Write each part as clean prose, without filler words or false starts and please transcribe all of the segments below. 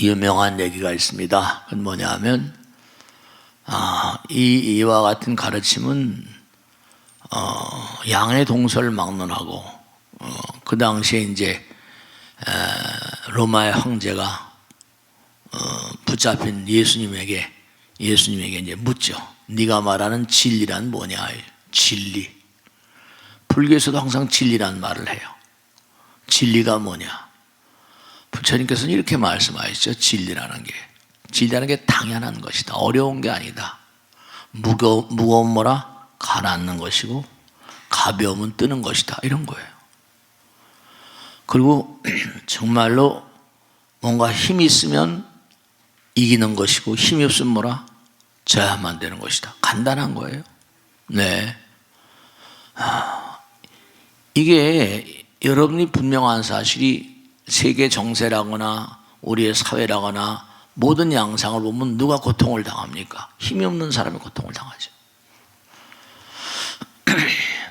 유명한 얘기가 있습니다. 그건 뭐냐 하면, 이와 같은 가르침은, 양의 동서를 막론하고, 그 당시에 이제, 로마의 황제가, 붙잡힌 예수님에게 이제 묻죠. 네가 말하는 진리란 뭐냐? 진리. 불교에서도 항상 진리란 말을 해요. 진리가 뭐냐? 부처님께서는 이렇게 말씀하시죠. 진리라는 게 당연한 것이다. 어려운 게 아니다. 무거운 뭐라? 가라앉는 것이고 가벼움은 뜨는 것이다. 이런 거예요. 그리고 정말로 뭔가 힘이 있으면 이기는 것이고 힘이 없으면 뭐라? 져야만 되는 것이다. 간단한 거예요. 네. 이게 여러분이 분명한 사실이 세계 정세라거나 우리의 사회라거나 모든 양상을 보면 누가 고통을 당합니까? 힘이 없는 사람이 고통을 당하죠.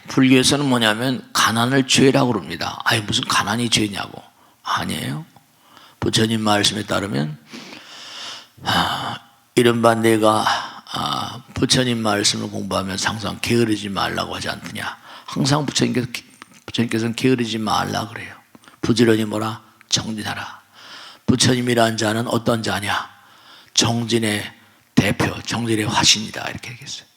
불교에서는 뭐냐면 가난을 죄라고 그럽니다. 아니 무슨 가난이 죄냐고. 아니에요. 부처님 말씀에 따르면 이른바 내가 부처님 말씀을 공부하면서 항상 게으르지 말라고 하지 않느냐. 항상 부처님께서는 게으르지 말라 그래요. 부지런히 뭐라? 정진하라. 부처님이라는 자는 어떤 자냐? 정진의 대표, 정진의 화신이다. 이렇게 얘기했어요.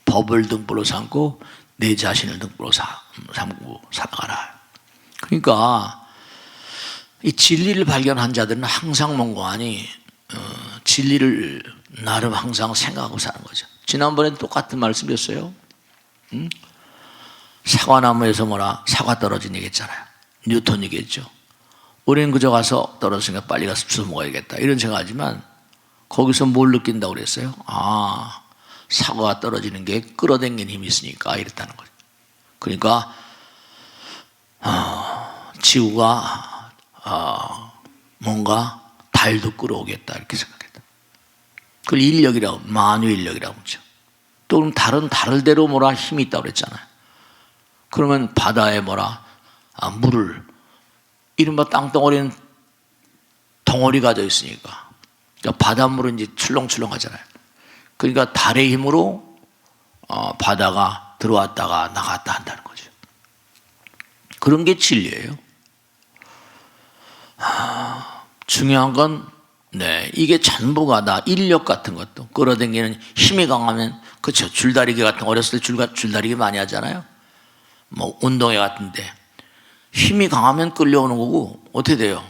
법을 등불로 삼고 내 자신을 등불로 삼고 살아가라. 그러니까 이 진리를 발견한 자들은 항상 뭔가 아니 진리를 나름 항상 생각하고 사는 거죠. 지난번에 똑같은 말씀이었어요. 사과나무에서 뭐라? 사과 떨어진 얘기했잖아요. 뉴턴 얘기했죠. 우리는 그저 가서 떨어졌으니까 빨리 가서 주워 먹어야겠다 이런 생각하지만 거기서 뭘 느낀다고 그랬어요? 사과가 떨어지는 게 끌어당기는 힘이 있으니까 이랬다는 거죠. 그러니까 지구가 뭔가 달도 끌어오겠다 이렇게 생각했다. 그걸 인력이라고, 만유인력이라고 하죠. 또 그럼 다른 대로 뭐라 힘이 있다고 그랬잖아요. 그러면 바다에 뭐라 물을 이른바 땅덩어리는 덩어리가 져 있으니까 그러니까 바닷물은 이제 출렁출렁 하잖아요. 그러니까 달의 힘으로 바다가 들어왔다가 나갔다 한다는 거죠. 그런 게 진리예요. 중요한 건 이게 전부가 다 인력 같은 것도 끌어당기는 힘이 강하면 그렇죠. 줄다리기 같은 어렸을 때 줄다리기 많이 하잖아요. 뭐 운동회 같은데 힘이 강하면 끌려오는 거고 어떻게 돼요?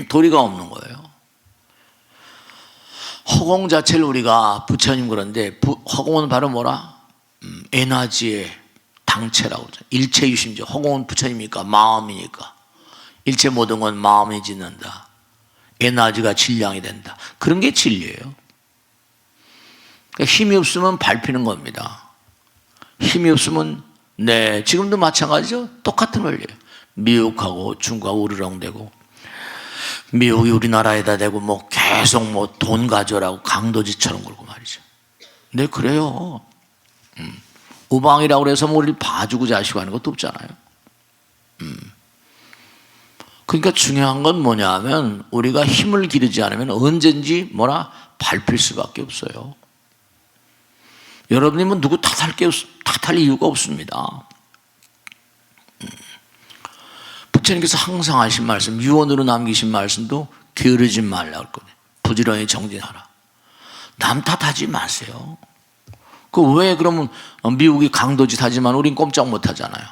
도리가 없는 거예요. 허공 자체를 우리가 부처님 그런데 허공은 바로 뭐라? 에너지의 당체라고 그러죠. 일체유심죠. 허공은 부처님이니까 마음이니까 일체 모든 건 마음이 짓는다. 에너지가 질량이 된다. 그런 게 진리예요. 그러니까 힘이 없으면 밟히는 겁니다. 힘이 없으면 지금도 마찬가지죠. 똑같은 원리예요. 미국하고 중국하고 우르렁대고 미국이 우리나라에다 대고 뭐 계속 뭐 돈 가져라고 강도지처럼 굴고 말이죠. 그래요. 우방이라고 해서 뭐 우리 봐주고 자시고 하는 것도 없잖아요. 그러니까 중요한 건 뭐냐 하면 우리가 힘을 기르지 않으면 언젠지 뭐라 밟힐 수밖에 없어요. 여러분이 뭐 누구 탓할 이유가 없습니다. 부처님께서 항상 하신 말씀, 유언으로 남기신 말씀도 게으르지 말라고 했거든요. 부지런히 정진하라. 남 탓하지 마세요. 왜 그러면 미국이 강도짓 하지만 우린 꼼짝 못 하잖아요.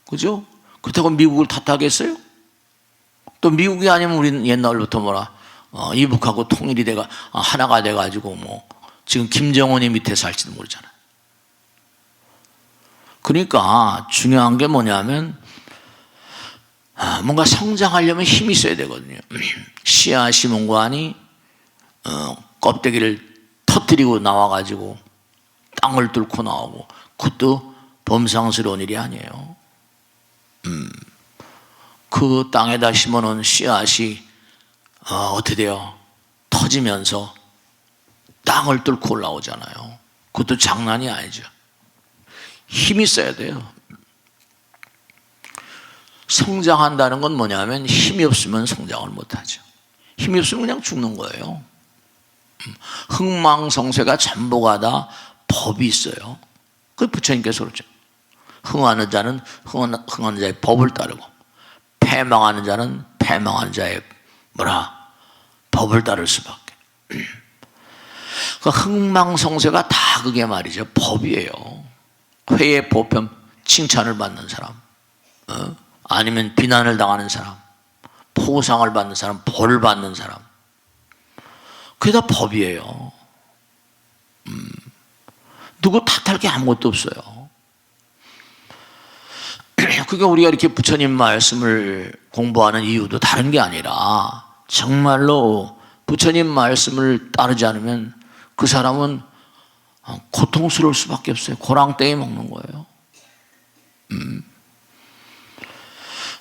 그죠? 그렇다고 미국을 탓하겠어요? 또 미국이 아니면 우리는 옛날부터 뭐라 이북하고 통일이 돼가 하나가 돼가지고 뭐 지금 김정은이 밑에 살지도 모르잖아요. 그러니까 중요한 게 뭐냐면 뭔가 성장하려면 힘이 있어야 되거든요. 씨앗이 뭔가니 껍데기를 터뜨리고 나와가지고 땅을 뚫고 나오고 그것도 범상스러운 일이 아니에요. 그 땅에다 심어놓은 씨앗이 어떻게 돼요? 터지면서 땅을 뚫고 올라오잖아요. 그것도 장난이 아니죠. 힘이 있어야 돼요. 성장한다는 건 뭐냐면 힘이 없으면 성장을 못하죠. 힘이 없으면 그냥 죽는 거예요. 흥망성쇠가 전부가 다 법이 있어요. 그 부처님께서 그렇죠. 흥하는 자는 흥하는 자의 법을 따르고, 패망하는 자는 패망하는 자의 법을 따를 수밖에. 그 흥망성쇠가 다 그게 말이죠. 법이에요. 회의 보편 칭찬을 받는 사람, 아니면 비난을 당하는 사람, 포상을 받는 사람, 벌을 받는 사람, 그게 다 법이에요. 누구 탓할 게 아무것도 없어요. 그러니까 우리가 이렇게 부처님 말씀을 공부하는 이유도 다른 게 아니라 정말로 부처님 말씀을 따르지 않으면 그 사람은 고통스러울 수밖에 없어요. 고랑땡이 먹는 거예요.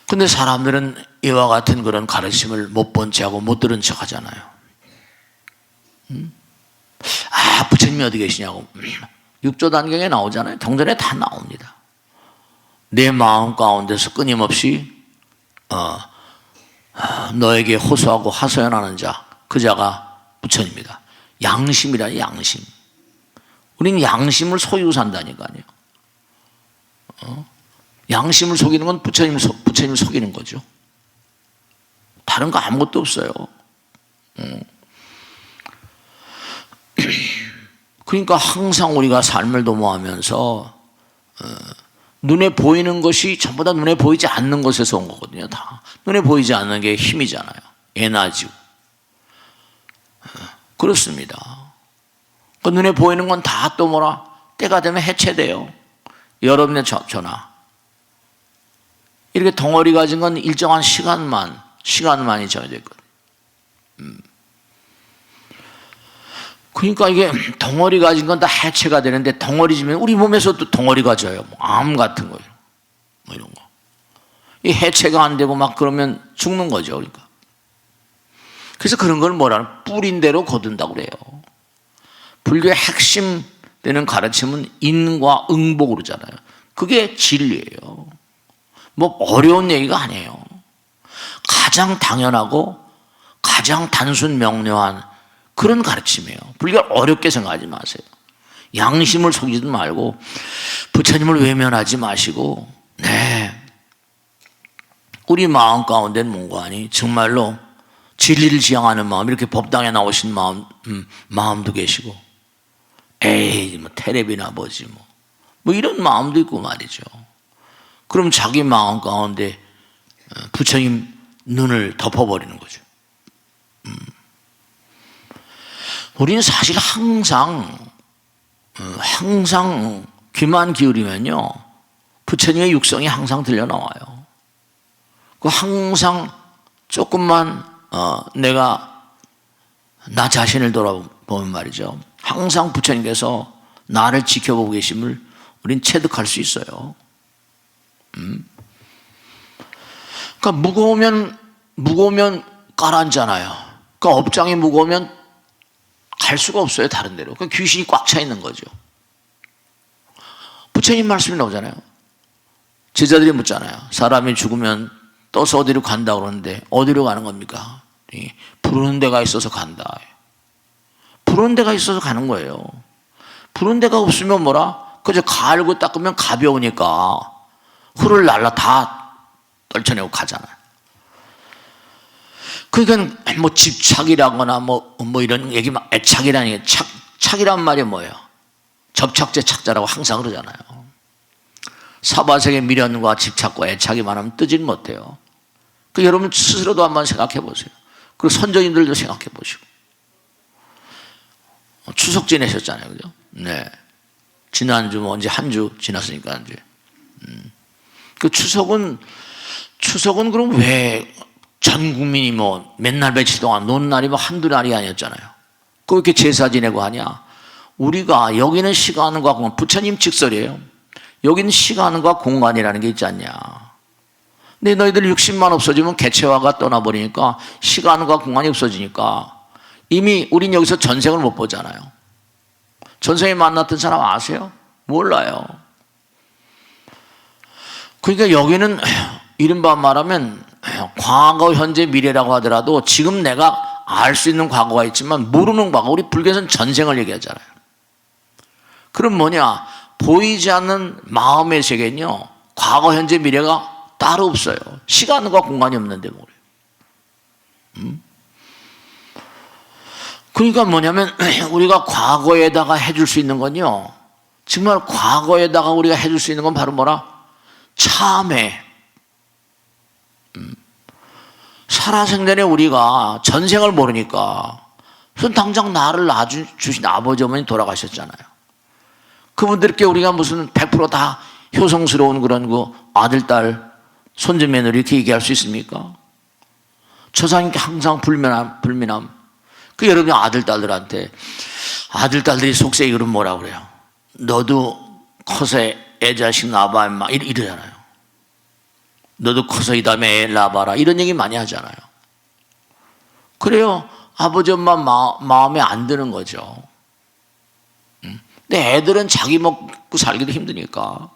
근데 사람들은 이와 같은 그런 가르침을 못 본 척하고 못 들은 척 하잖아요. 부처님이 어디 계시냐고. 육조단경에 나오잖아요. 경전에 다 나옵니다. 내 마음 가운데서 끊임없이 너에게 호소하고 하소연하는 자, 그 자가 부처님이다. 양심이라. 양심. 우리는 양심을 소유고 산다니까요. 양심을 속이는 건 부처님을 속이는 거죠. 다른 거 아무것도 없어요. 그러니까 항상 우리가 삶을 도모하면서 눈에 보이는 것이 전부 다 눈에 보이지 않는 것에서 온 거거든요. 다 눈에 보이지 않는 게 힘이잖아요. 에너지고. 그렇습니다. 그 눈에 보이는 건 다 또 때가 되면 해체돼요. 여러분의 전화 이렇게 덩어리 가진 건 일정한 시간만이 정해져 있거든요. 그러니까 이게 덩어리 가진 건 다 해체가 되는데, 덩어리지면 우리 몸에서도 덩어리가 져요. 암 같은 거예요. 이런 거. 이 해체가 안 되고 그러면 죽는 거죠. 그러니까. 그래서 그런 걸 뿌린 대로 거둔다고 그래요. 불교의 핵심 되는 가르침은 인과 응복으로 그러잖아요. 그게 진리예요. 어려운 얘기가 아니에요. 가장 당연하고 가장 단순 명료한 그런 가르침이에요. 불교를 어렵게 생각하지 마세요. 양심을 속이지 말고 부처님을 외면하지 마시고, 우리 마음 가운데 뭔가하니 정말로 진리를 지향하는 마음, 이렇게 법당에 나오신 마음도 계시고, 테레비나 보지 이런 마음도 있고 말이죠. 그럼 자기 마음 가운데 부처님 눈을 덮어버리는 거죠. 우리는 사실 항상 귀만 기울이면요, 부처님의 육성이 항상 들려 나와요. 항상 조금만 내가 나 자신을 돌아보면 말이죠, 항상 부처님께서 나를 지켜보고 계심을 우린 체득할 수 있어요. 그러니까 무거우면 가라앉잖아요. 그러니까 업장이 무거우면 갈 수가 없어요. 다른 데로. 그러니까 귀신이 꽉 차 있는 거죠. 부처님 말씀이 나오잖아요. 제자들이 묻잖아요. 사람이 죽으면 떠서 어디로 간다 그러는데 어디로 가는 겁니까? 부르는 데가 있어서 간다. 부르는 데가 있어서 가는 거예요. 부르는 데가 없으면 그저 갈고 닦으면 가벼우니까 흙을 날라 다 떨쳐내고 가잖아요. 그러니까 집착이라거나 이런 얘기, 애착이라는 게, 착이란 말이 뭐예요? 접착제 착자라고 항상 그러잖아요. 사바sek의 미련과 집착과 애착이 많으면 뜨지는 못해요. 여러분 스스로도 한번 생각해 보세요. 그리고 선조님들도 생각해 보시고. 추석 지내셨잖아요, 그죠? 네. 지난주 언제 한 주 지났으니까 이제. 그 추석은 그럼 왜 전 국민이 맨날 며칠 동안 노는 날이 한두 날이 아니었잖아요. 그 이렇게 제사 지내고 하냐? 우리가 여기는 시간과 공간, 부처님 직설이에요. 여기는 시간과 공간이라는 게 있지 않냐. 근데 너희들 60만 없어지면 개체화가 떠나버리니까 시간과 공간이 없어지니까 이미 우린 여기서 전생을 못 보잖아요. 전생에 만났던 사람 아세요? 몰라요. 그러니까 여기는 이른바 말하면 과거, 현재, 미래라고 하더라도 지금 내가 알 수 있는 과거가 있지만 모르는 과거, 우리 불교에서는 전생을 얘기하잖아요. 그럼 뭐냐? 보이지 않는 마음의 세계는요, 과거, 현재, 미래가 따로 없어요. 시간과 공간이 없는데 뭐래요. 그러니까 뭐냐면 우리가 과거에다가 해줄 수 있는 건요, 정말 과거에다가 우리가 해줄 수 있는 건 바로 뭐라? 참회. 살아생전에 우리가 전생을 모르니까 우선 당장 나를 낳아주신 아버지 어머니 돌아가셨잖아요. 그분들께 우리가 무슨 100%다 효성스러운 그런 그 아들, 딸, 손주, 며느리 이렇게 얘기할 수 있습니까? 조상님께 항상 불민함. 그 여러분이 아들, 딸들한테, 아들, 딸들이 속세에 이러면 뭐라 그래요? 너도 커서 애 자식 낳아봐 임마 이러잖아요. 너도 커서 이 다음에 애 낳아봐라 이런 얘기 많이 하잖아요. 그래요. 아버지 엄마 마음에 안 드는 거죠. 근데 애들은 자기 먹고 살기도 힘드니까.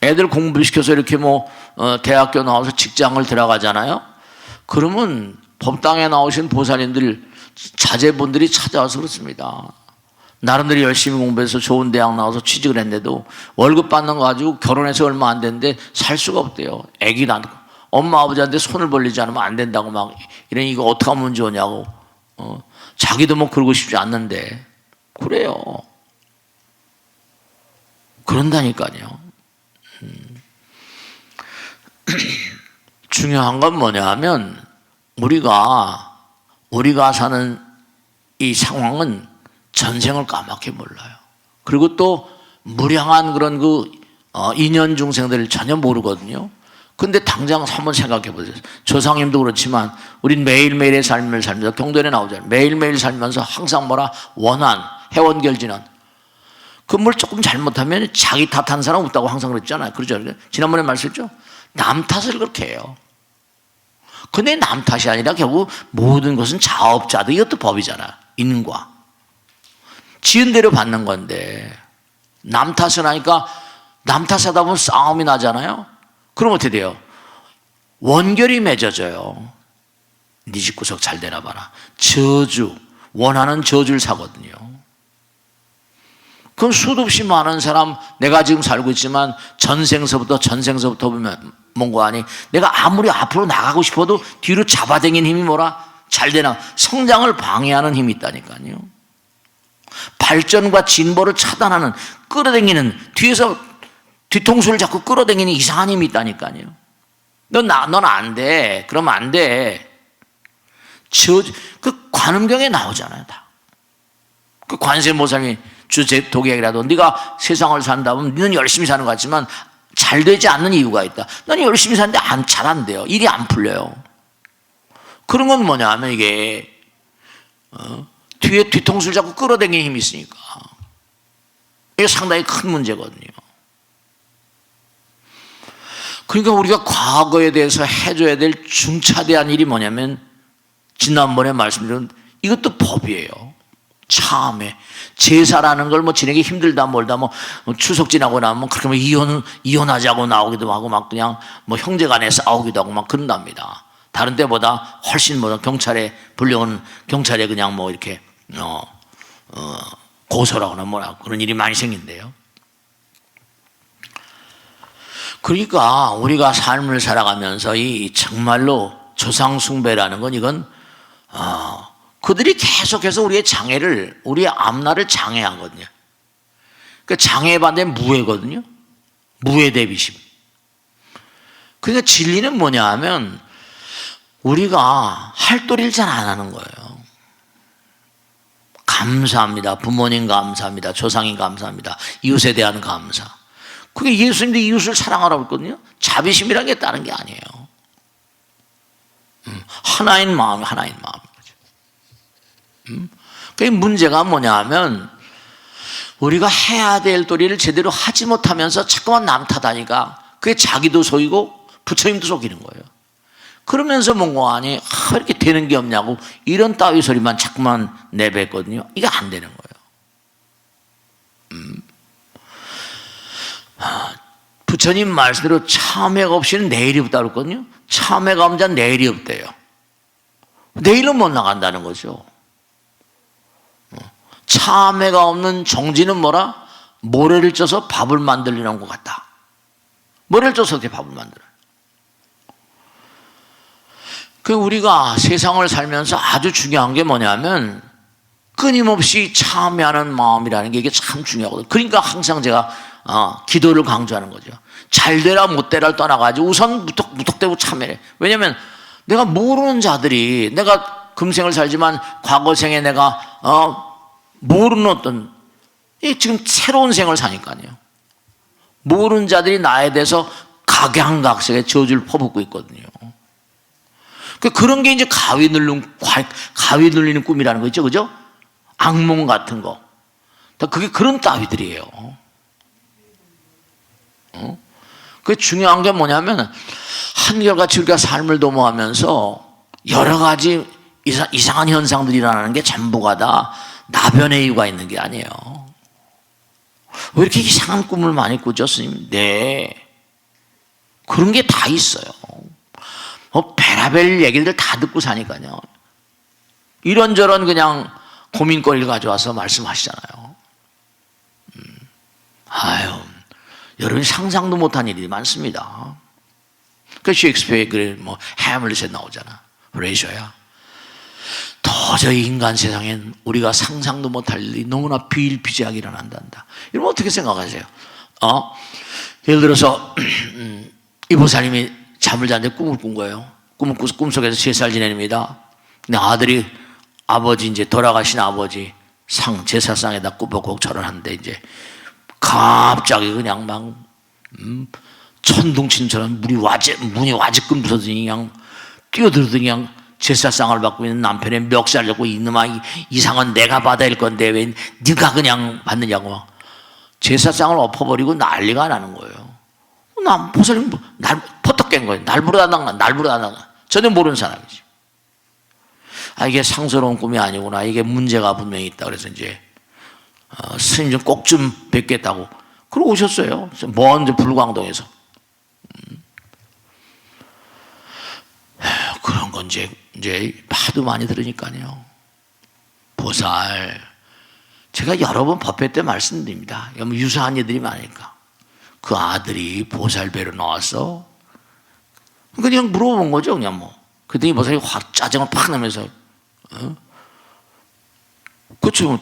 애들 공부시켜서 이렇게 대학교 나와서 직장을 들어가잖아요. 그러면 법당에 나오신 보살님들, 자제분들이 찾아와서 그렇습니다. 나름대로 열심히 공부해서 좋은 대학 나와서 취직을 했는데도 월급 받는 거 가지고 결혼해서 얼마 안 됐는데 살 수가 없대요. 애기 낳고 엄마 아버지한테 손을 벌리지 않으면 안 된다고 막 이러니 이거 어떻게 하면 좋냐고. 자기도 그러고 싶지 않는데 그래요. 그런다니까요. 중요한 건 뭐냐 하면 우리가 사는 이 상황은 전생을 까맣게 몰라요. 그리고 또 무량한 그런 인연 중생들을 전혀 모르거든요. 근데 당장 한번 생각해 보세요. 조상님도 그렇지만 우린 매일매일의 삶을 살면서 경전에 나오잖아요. 매일매일 살면서 항상 원한, 해원결진한. 그 뭘 조금 잘못하면 자기 탓한 사람 없다고 항상 그랬잖아요. 그렇죠? 지난번에 말씀했죠? 남 탓을 그렇게 해요. 근데 남 탓이 아니라 결국 모든 것은 자업자득, 이것도 법이잖아요. 인과. 지은 대로 받는 건데 남 탓을 하니까 남 탓하다 보면 싸움이 나잖아요. 그럼 어떻게 돼요? 원결이 맺어져요. 네 집구석 잘 되나 봐라. 저주, 원하는 저주를 사거든요. 그럼 수도 없이 많은 사람, 내가 지금 살고 있지만 전생서부터 보면 뭔가 아니, 내가 아무리 앞으로 나가고 싶어도 뒤로 잡아당긴 힘이 잘 되나? 성장을 방해하는 힘이 있다니까요. 발전과 진보를 차단하는, 끌어당기는, 뒤에서 뒤통수를 자꾸 끌어당기는 이상한 힘이 있다니까요. 넌 안 돼. 그러면 안 돼. 그 관음경에 나오잖아요, 다. 그 관세모사님이 독약이라도 네가 세상을 산다 보면 너는 열심히 사는 것 같지만 잘 되지 않는 이유가 있다. 너는 열심히 사는데 잘 안 돼요. 일이 안 풀려요. 그런 건 뭐냐 하면 이게 뒤에 뒤통수를 자꾸 끌어당기는 힘이 있으니까 이게 상당히 큰 문제거든요. 그러니까 우리가 과거에 대해서 해줘야 될 중차대한 일이 뭐냐면 지난번에 말씀드린 이것도 법이에요. 참회. 제사라는 걸 지내기 힘들다 멀다 추석 지나고 나면 그렇게 이혼하자고 나오기도 하고 그냥 형제 간에 싸우기도 하고 그런답니다. 다른 때보다 훨씬 경찰에 불려온 경찰에 그냥 이렇게 고소라거나 그런 일이 많이 생긴대요. 그러니까 우리가 삶을 살아가면서 이 정말로 조상숭배라는 건 이건 그들이 계속해서 우리의 장애를, 우리의 앞날을 장애하거든요. 그 장애 반대 무해거든요. 무해 대비심. 그러니까 진리는 뭐냐 하면 우리가 할 도리를 잘 안 하는 거예요. 감사합니다. 부모님 감사합니다. 조상님 감사합니다. 이웃에 대한 감사. 그게 예수님도 이웃을 사랑하라고 했거든요. 자비심이라는 게 다른 게 아니에요. 하나인 마음. 그 문제가 뭐냐 하면 우리가 해야 될 도리를 제대로 하지 못하면서 자꾸만 남 탓하니까 그게 자기도 속이고 부처님도 속이는 거예요. 그러면서 뭔가 아니 이렇게 되는 게 없냐고 이런 따위 소리만 자꾸만 내뱉거든요. 이게 안 되는 거예요. 부처님 말씀대로 참회가 없이는 내일이 없다고 그랬거든요. 참회가 없는 자는 내일이 없대요. 내일은 못 나간다는 거죠. 참회가 없는 정지는 뭐라? 모래를 쪄서 밥을 만들려는 것 같다. 모래를 쪄서 어떻게 밥을 만들어요? 그 우리가 세상을 살면서 아주 중요한 게 뭐냐면 끊임없이 참회하는 마음이라는 게 이게 참 중요하거든요. 그러니까 항상 제가 기도를 강조하는 거죠. 잘 되라 못 되라를 떠나가지고 우선 무턱대고 참회해. 왜냐하면 내가 모르는 자들이, 내가 금생을 살지만 과거생에 내가 모르는 어떤 지금 새로운 생을 사니까요. 모르는 자들이 나에 대해서 각양각색의 저주를 퍼붓고 있거든요. 그런 게 이제 가위 눌리는 꿈이라는 거 있죠, 그죠? 악몽 같은 거. 그게 그런 따위들이에요. 그 중요한 게 뭐냐면 한결같이 우리가 삶을 도모하면서 여러 가지 이상한 현상들이 일어나는 게 전부가 다 나변의 이유가 있는 게 아니에요. 왜 이렇게 이상한 꿈을 많이 꾸죠, 스님? 네. 그런 게 다 있어요. 베라벨 얘기들 다 듣고 사니까요. 이런저런 그냥 고민거리를 가져와서 말씀하시잖아요. 아유, 여러분이 상상도 못한 일이 많습니다. 그 셰익스피어의 그 해물릿에 나오잖아. 레이셔야. 도저히 인간 세상엔 우리가 상상도 못할 일이 너무나 비일비재하게 일어난단다. 이러면 어떻게 생각하세요? 예를 들어서 이 보살님이 잠을 자는데 꿈을 꾼 거예요. 꿈속에서 3살 지냅니다. 근데 아들이 아버지 이제 돌아가신 아버지 제사상에다 꾸벅꾸벅 절을 하는데 이제 갑자기 그냥 막 천둥치는처럼 문이 와지끔 부서더니 그냥 뛰어들더니 그냥 제사상을 받고 있는 남편의 멱살 잡고 이놈아 이상한 내가 받아야 할 건데 왜 네가 그냥 받느냐고 막 제사상을 엎어버리고 난리가 나는 거예요. 보살님 날 퍼뜩 깬 거예요. 날 부르다가 전혀 모르는 사람이지. 이게 상스러운 꿈이 아니구나. 이게 문제가 분명히 있다. 그래서 이제 스님 좀 꼭 좀 뵙겠다고 그러고 오셨어요. 먼저 불광동에서. 그런 건 이제 하도 많이 들으니까요. 보살, 제가 여러 번 법회 때 말씀드립니다. 유사한 일들이 많으니까. 그 아들이 보살 뵈러 나왔어. 그냥 물어본 거죠, 그냥 그랬더니 보살이 확 짜증을 팍 내면서, 그렇죠.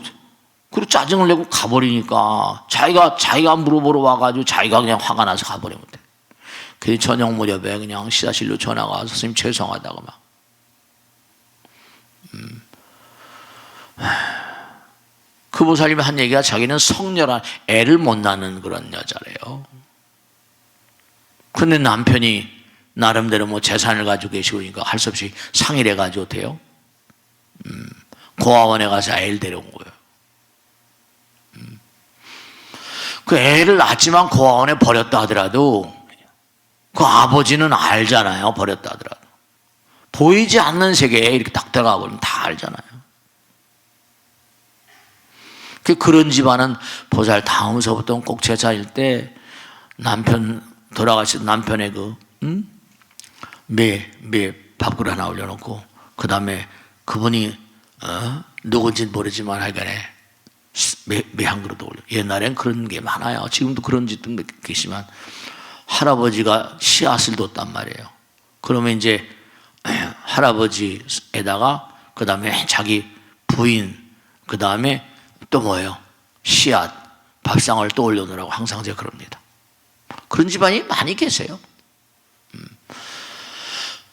그리고 짜증을 내고 가버리니까 자기가 물어보러 와가지고 자기가 그냥 화가 나서 가버리면 돼. 그 저녁 무렵에 그냥 시사실로 전화가 와서 스님 죄송하다고 막. 그 보살님이 한 얘기가 자기는 성렬한 애를 못 낳는 그런 여자래요. 근데 남편이 나름대로 재산을 가지고 계시고 그러니까 할 수 없이 상의를 해가지고 돼요. 고아원에 가서 애를 데려온 거예요. 그 애를 낳았지만 고아원에 버렸다 하더라도 그 아버지는 알잖아요. 버렸다 하더라도. 보이지 않는 세계에 이렇게 딱 들어가 버리면 다 알잖아요. 그런 집안은 보살 다음서부터는 꼭 제사일 때 돌아가신 남편의 매 밥그릇 하나 올려놓고 그 다음에 그분이 누군지는 모르지만 하여간에 매 한 그릇 올려. 옛날엔 그런 게 많아요. 지금도 그런 집도 계시지만 할아버지가 씨앗을 뒀단 말이에요. 그러면 이제 할아버지에다가 그 다음에 자기 부인 그 다음에 또 뭐예요? 씨앗 밥상을 또 올려놓으라고 항상 제가 그럽니다. 그런 집안이 많이 계세요.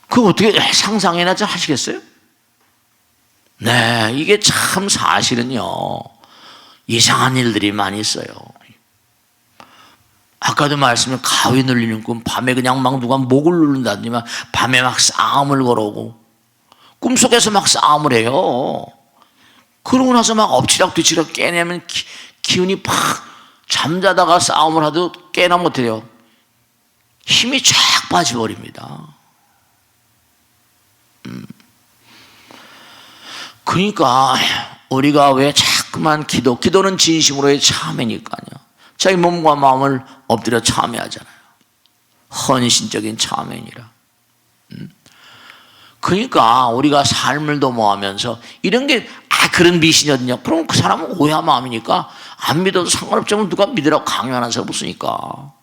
그거 어떻게 상상이나 좀 하시겠어요? 네, 이게 참 사실은요 이상한 일들이 많이 있어요. 아까도 말씀을 가위 눌리는 꿈, 밤에 그냥 막 누가 목을 누른다더니만 밤에 막 싸움을 걸어오고 꿈속에서 막 싸움을 해요. 그러고 나서 막 엎치락뒤치락 깨내면 기운이 팍, 잠자다가 싸움을 하도 깨나 못해요. 힘이 쫙 빠져버립니다. 그러니까 우리가 왜 자꾸만 기도는 진심으로의 참회니까요. 자기 몸과 마음을 엎드려 참회하잖아요. 헌신적인 참회니라. 그러니까 우리가 삶을 도모하면서 이런 게 그런 미신이 어딨냐? 그럼 그 사람은 오해한 마음이니까 안 믿어도 상관없지만 누가 믿으라고 강요하는 사람 없으니까.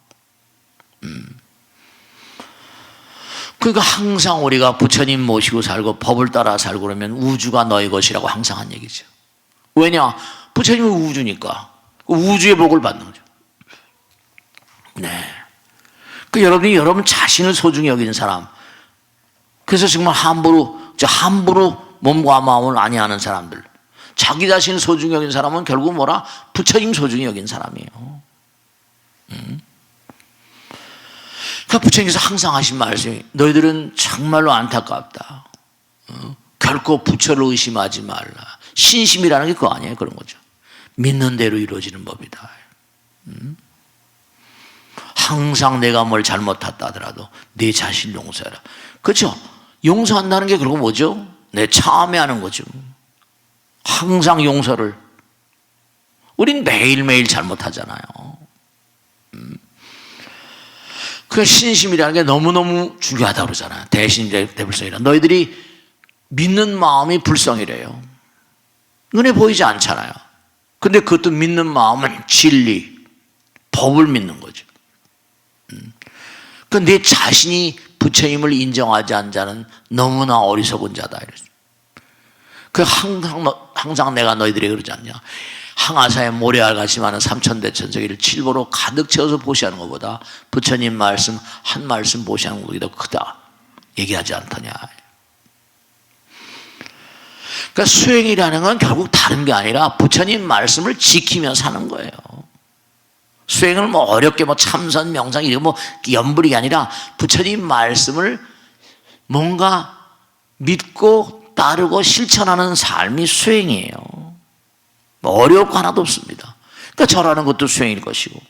그러니까 항상 우리가 부처님 모시고 살고 법을 따라 살고 그러면 우주가 너의 것이라고 항상 한 얘기죠. 왜냐? 부처님은 우주니까 우주의 복을 받는 거죠. 네. 그 여러분이 여러분 자신을 소중히 여기는 사람, 그래서 정말 함부로 몸과 마음을 안해하는 사람들, 자기 자신을 소중히 여기는 사람은 결국 뭐라? 부처님 소중히 여긴 사람이에요. 그러니까 부처님께서 항상 하신 말씀이 너희들은 정말로 안타깝다. 결코 부처를 의심하지 말라. 신심이라는 게 그거 아니에요. 그런 거죠. 믿는 대로 이루어지는 법이다. 항상 내가 뭘 잘못했다 하더라도 내 자신을 용서해라. 그렇죠? 용서한다는 게 그리고 뭐죠? 내 참회하는 거죠. 항상 용서를. 우린 매일매일 잘못하잖아요. 그 신심이라는 게 너무너무 중요하다고 그러잖아요. 대신대불성이라. 너희들이 믿는 마음이 불성이래요. 눈에 보이지 않잖아요. 근데 그것도 믿는 마음은 진리, 법을 믿는 거죠. 그 내 자신이 부처님을 인정하지 않는 자는 너무나 어리석은 자다. 그 항상 내가 너희들에게 그러지 않냐. 항아사에 모래알같이 많은 삼천대천세계를 칠보로 가득 채워서 보시하는 것보다 부처님 말씀 한 말씀 보시하는 것이 더 크다 얘기하지 않더냐. 그러니까 수행이라는 건 결국 다른 게 아니라 부처님 말씀을 지키며 사는 거예요. 수행을 뭐 어렵게 뭐 참선 명상 이런 뭐 연불이 아니라 부처님 말씀을 뭔가 믿고 따르고 실천하는 삶이 수행이에요. 어려울 거 하나도 없습니다. 그러니까 절하는 것도 수행일 것이고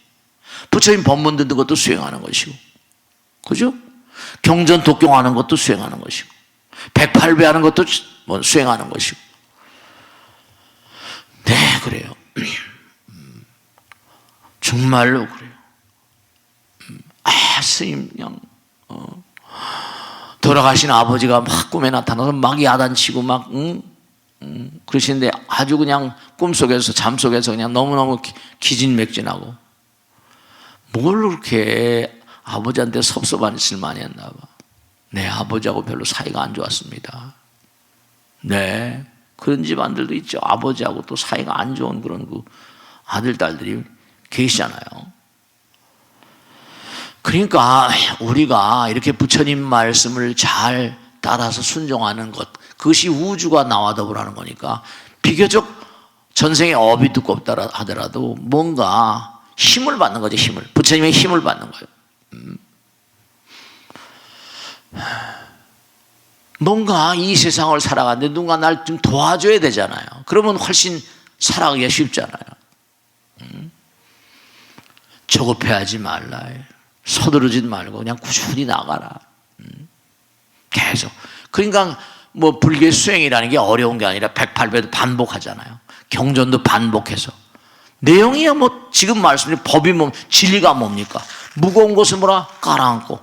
부처님 법문 듣는 것도 수행하는 것이고, 그죠? 경전 독경하는 것도 수행하는 것이고 108배 하는 것도 수행하는 것이고. 네, 그래요. 정말로 그래요. 스님 그냥 돌아가신 아버지가 막 꿈에 나타나서 막 야단치고 막 그러시는데 아주 그냥 꿈속에서 잠속에서 그냥 너무너무 기진맥진하고 뭘 그렇게 아버지한테 섭섭한 짓을 많이 했나 봐. 네, 아버지하고 별로 사이가 안 좋았습니다. 네, 그런 집안들도 있죠. 아버지하고 또 사이가 안 좋은 그런 그 아들, 딸들이 계시잖아요. 그러니까 우리가 이렇게 부처님 말씀을 잘 따라서 순종하는 것, 그것이 우주가 나와 더불어하는 거니까 비교적 전생에 업이 두껍다 하더라도 뭔가 힘을 받는 거죠. 힘을. 부처님의 힘을 받는 거예요. 뭔가 이 세상을 살아가는데 누군가 날 좀 도와줘야 되잖아요. 그러면 훨씬 살아가기가 쉽잖아요. 조급해하지 말라. 서두르지 말고 그냥 꾸준히 나가라. 계속. 그러니까 뭐 불교 수행이라는 게 어려운 게 아니라 108배도 반복하잖아요. 경전도 반복해서. 내용이야 뭐 지금 말씀드린 법이 뭐 진리가 뭡니까? 무거운 것은 뭐라? 깔아앉고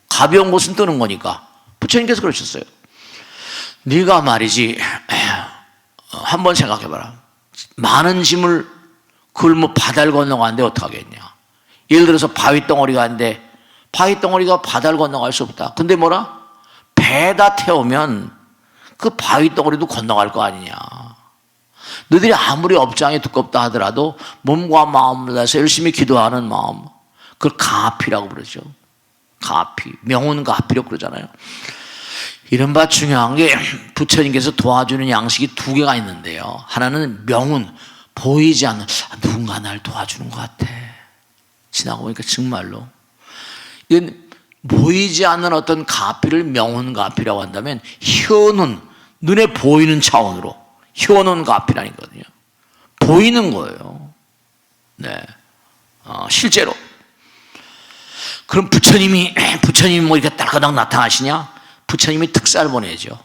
가벼운 것은 뜨는 거니까. 부처님께서 그러셨어요. 네가 말이지 한번 생각해봐라. 많은 짐을 그걸 뭐 바다를 건너가는데 어떡하겠냐. 예를 들어서 바위덩어리가 있는데 바위덩어리가 바다를 건너갈 수 없다. 근데 뭐라? 배에다 태우면 그 바위덩어리도 건너갈 거 아니냐. 너희들이 아무리 업장이 두껍다 하더라도 몸과 마음을 다해서 열심히 기도하는 마음, 그걸 가피라고 부르죠. 가피, 명운가피라고 그러잖아요. 이른바 중요한 게 부처님께서 도와주는 양식이 두 개가 있는데요. 하나는 명운, 보이지 않는 누군가 날 도와주는 것 같아. 지나고 보니까 정말로 이건 보이지 않는 어떤 가피를 명운가피라고 한다면 현운, 눈에 보이는 차원으로 현운가피라는 거거든요. 보이는 거예요. 네, 실제로. 그럼 부처님이 뭐 이렇게 딸가닥 나타나시냐? 부처님이 특사를 보내죠.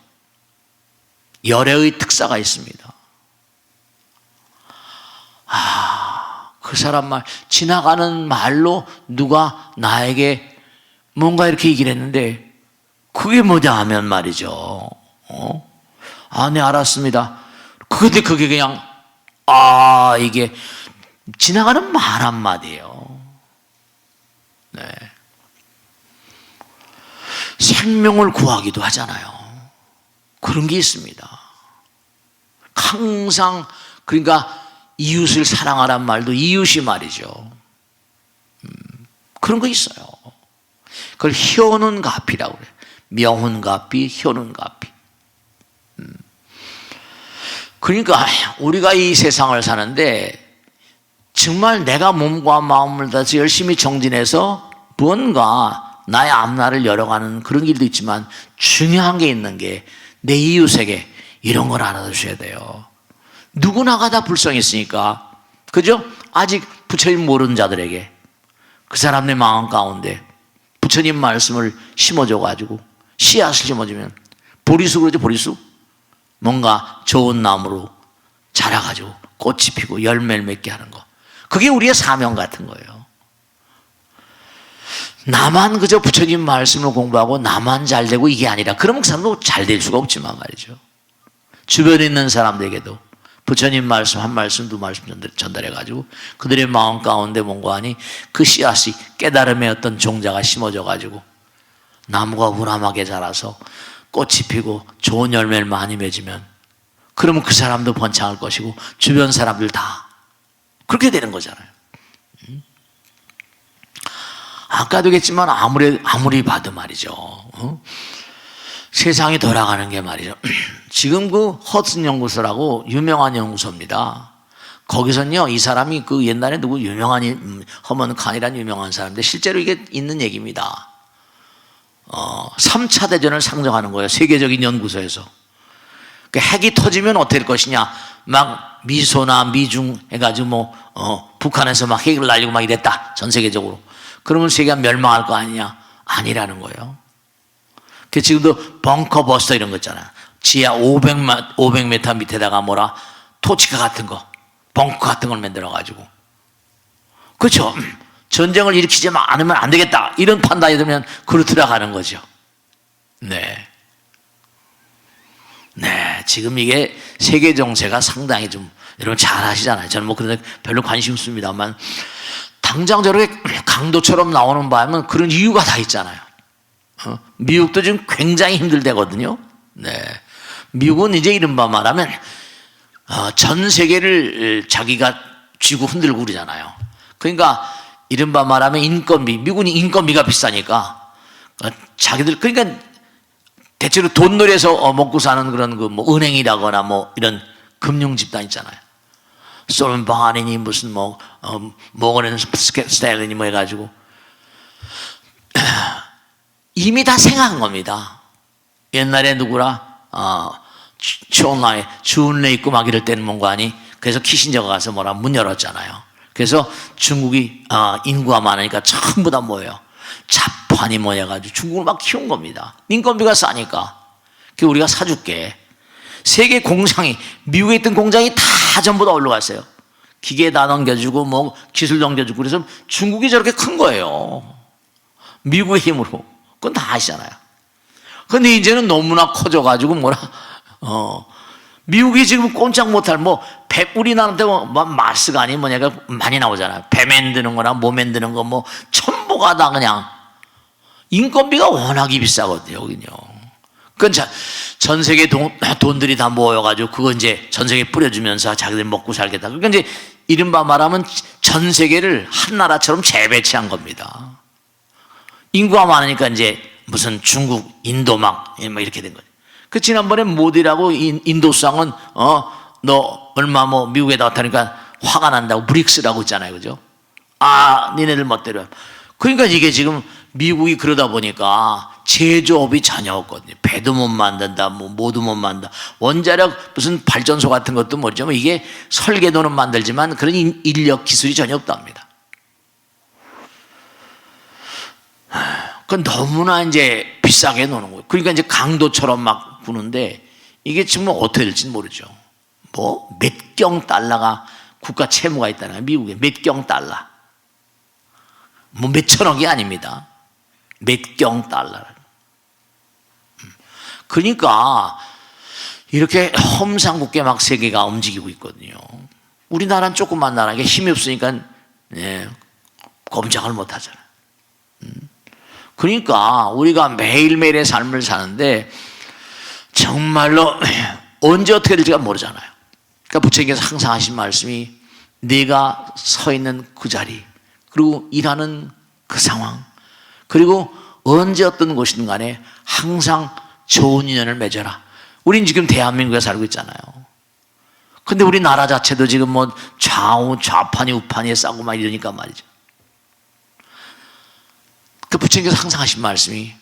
열애의 특사가 있습니다. 그 사람 말, 지나가는 말로 누가 나에게 뭔가 이렇게 얘기를 했는데 그게 뭐냐 하면 말이죠. 네, 알았습니다. 근데 그게 그냥, 이게 지나가는 말 한마디예요. 네. 생명을 구하기도 하잖아요. 그런 게 있습니다. 항상, 그러니까 이웃을 사랑하란 말도 이웃이 말이죠. 그런 거 있어요. 그걸 현운갑이라고 그래요. 명운갑이, 현운갑이. 그러니까 우리가 이 세상을 사는데 정말 내가 몸과 마음을 다해서 열심히 정진해서 뭔가 나의 앞날을 열어가는 그런 길도 있지만 중요한 게 있는 게 내 이웃에게 이런 걸 알아주셔야 돼요. 누구나가 다 불성이 있으니까, 그죠? 아직 부처님 모르는 자들에게 그 사람의 마음 가운데 부처님 말씀을 심어줘가지고 씨앗을 심어주면 보리수, 그러죠, 보리수? 뭔가 좋은 나무로 자라가지고 꽃이 피고 열매를 맺게 하는 거. 그게 우리의 사명 같은 거예요. 나만 그저 부처님 말씀을 공부하고 나만 잘 되고 이게 아니라, 그러면 그 사람도 잘 될 수가 없지만 말이죠. 주변에 있는 사람들에게도 부처님 말씀 한 말씀 두 말씀 전달해가지고 그들의 마음 가운데 뭔가 하니 그 씨앗이 깨달음의 어떤 종자가 심어져가지고 나무가 우람하게 자라서 꽃이 피고 좋은 열매를 많이 맺으면, 그러면 그 사람도 번창할 것이고 주변 사람들 다 그렇게 되는 거잖아요. 아까도 얘기했지만 아무리 봐도 말이죠. 세상이 돌아가는 게 말이죠. 지금 그 허슨 연구소라고 유명한 연구소입니다. 거기서는요, 이 사람이 그 옛날에 누구 유명한 허먼 칸이라는 유명한 사람인데 실제로 이게 있는 얘기입니다. 3차 대전을 상정하는 거예요. 세계적인 연구소에서. 그 핵이 터지면 어떻게 될 것이냐. 막 미소나 미중 해가지고 북한에서 막 핵을 날리고 막 이랬다. 전 세계적으로. 그러면 세계가 멸망할 거 아니냐? 아니라는 거예요. 그 지금도 벙커 버스터 이런 거 있잖아요. 지하 500m 밑에다가 토치카 같은 거, 벙커 같은 걸 만들어가지고. 그렇죠. 전쟁을 일으키지 않으면 안 되겠다. 이런 판단이 들면 그로 들어가는 거죠. 네. 네. 지금 이게 세계 정세가 상당히 좀, 여러분 잘 아시잖아요. 저는 그런데 별로 관심 없습니다만, 당장 저렇게 강도처럼 나오는 바에는 그런 이유가 다 있잖아요. 미국도 지금 굉장히 힘들대거든요. 네. 미국은 이제 이른바 말하면, 전 세계를 자기가 쥐고 흔들고 그러잖아요. 그러니까, 이른바 말하면 인건비, 미국은 인건비가 비싸니까, 자기들, 그러니까 대체로 돈놀이에서 먹고 사는 그런 은행이라거나 이런 금융 집단 있잖아요. 솔바니니 무슨 모거는 스탠리니 해가지고 이미 다 생각한 겁니다. 옛날에 누구라 추온라이 주은래 있고 막 이럴 때는 뭔가 하니, 그래서 키신저가 가서 문 열었잖아요. 그래서 중국이 인구가 많으니까 전부 다 모여요. 자판이 모여가지고 중국을 막 키운 겁니다. 인건비가 싸니까. 그 우리가 사줄게. 세계 공장이, 미국에 있던 공장이 다 전부 다 올라갔어요. 기계 다 넘겨주고 기술 넘겨주고. 그래서 중국이 저렇게 큰 거예요. 미국의 힘으로. 그건 다 아시잖아요. 근데 이제는 너무나 커져가지고 미국이 지금 꼼짝 못할 우리나라한테 마스가 아니 뭐냐가 많이 나오잖아요. 배 만드는 거나 만드는 거 전부가 다 그냥 인건비가 워낙에 비싸거든요, 여기는요. 그건 전 세계 돈들이 다 모여가지고 그거 이제 전 세계에 뿌려주면서 자기들 먹고 살겠다. 그러니까 이제 이른바 말하면 전 세계를 한 나라처럼 재배치한 겁니다. 인구가 많으니까 이제 무슨 중국, 인도 이렇게 된 거죠. 그 지난번에 모디라고 인도 수상은 너 얼마 미국에 나왔다니까 화가 난다고 브릭스라고 있잖아요, 그죠? 니네들 멋대로. 그러니까 이게 지금 미국이 그러다 보니까 제조업이 전혀 없거든요. 배도 못 만든다, 뭐도 못 만든다. 원자력 무슨 발전소 같은 것도 모르죠. 이게 설계도는 만들지만 그런 인력 기술이 전혀 없답니다. 그건 너무나 이제 비싸게 노는 거예요. 그러니까 이제 강도처럼 막 구는데 이게 지금 어떻게 될지 모르죠. 몇 경 달러가 국가 채무가 있다는 거예요. 미국에 몇 경 달러. 뭐 몇 천억이 아닙니다. 몇 경 달러. 그러니까 이렇게 험상궂게 막 세계가 움직이고 있거든요. 우리나라는 조그만 나라니까 힘이 없으니까 검장을 못 하잖아요. 그러니까 우리가 매일매일의 삶을 사는데 정말로 언제 어떻게 될지가 모르잖아요. 그러니까 부처님께서 항상 하신 말씀이 네가 서 있는 그 자리, 그리고 일하는 그 상황, 그리고 언제 어떤 곳이든 간에 항상 좋은 인연을 맺어라. 우린 지금 대한민국에 살고 있잖아요. 근데 우리 나라 자체도 지금 뭐 좌판이 우판이 싸고 막 이러니까 말이죠. 그 부처님께서 항상 하신 말씀이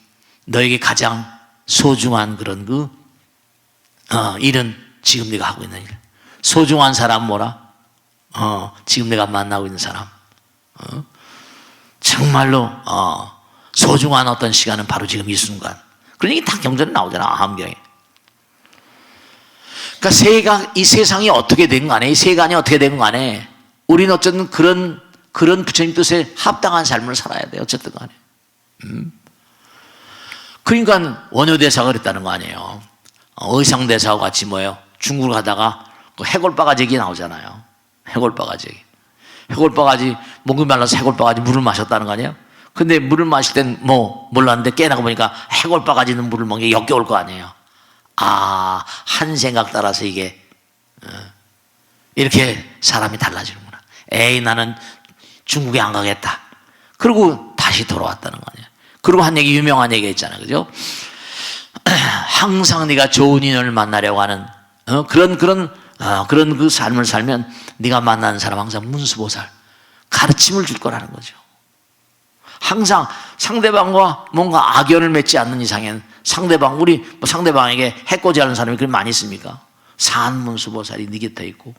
너에게 가장 소중한 그런 일은 지금 네가 하고 있는 일. 소중한 사람 뭐라? 지금 내가 만나고 있는 사람. 정말로 소중한 어떤 시간은 바로 지금 이 순간. 그런 얘기 다 경전에 나오잖아, 암경에. 그러니까 이 세상이 어떻게 된 간에, 이 세간이 어떻게 된 간에 우리는 어쨌든 그런 부처님 뜻에 합당한 삶을 살아야 돼요, 어쨌든 간에. 그러니까 원효대사가 그랬다는 거 아니에요. 의상대사와 같이 뭐예요? 중국을 가다가 그 해골바가지 나오잖아요. 해골바가지. 해골바가지, 목이 말라서 해골바가지 물을 마셨다는 거 아니에요? 근데 물을 마실 땐 몰랐는데 깨나고 보니까 해골바가지는 물을 먹는 게 역겨울 거 아니에요. 한 생각 따라서 이게 이렇게 사람이 달라지는구나. 에이, 나는 중국에 안 가겠다. 그리고 다시 돌아왔다는 거 아니에요. 그리고 한 얘기, 유명한 얘기가 있잖아요. 그죠? 항상 네가 좋은 인연을 만나려고 하는 그런 그 삶을 살면 네가 만나는 사람 항상 문수보살 가르침을 줄 거라는 거죠. 항상 상대방과 뭔가 악연을 맺지 않는 이상엔 우리 상대방에게 해코지 하는 사람이 그렇게 많이 있습니까? 산문수보살이 네 곁에 있고,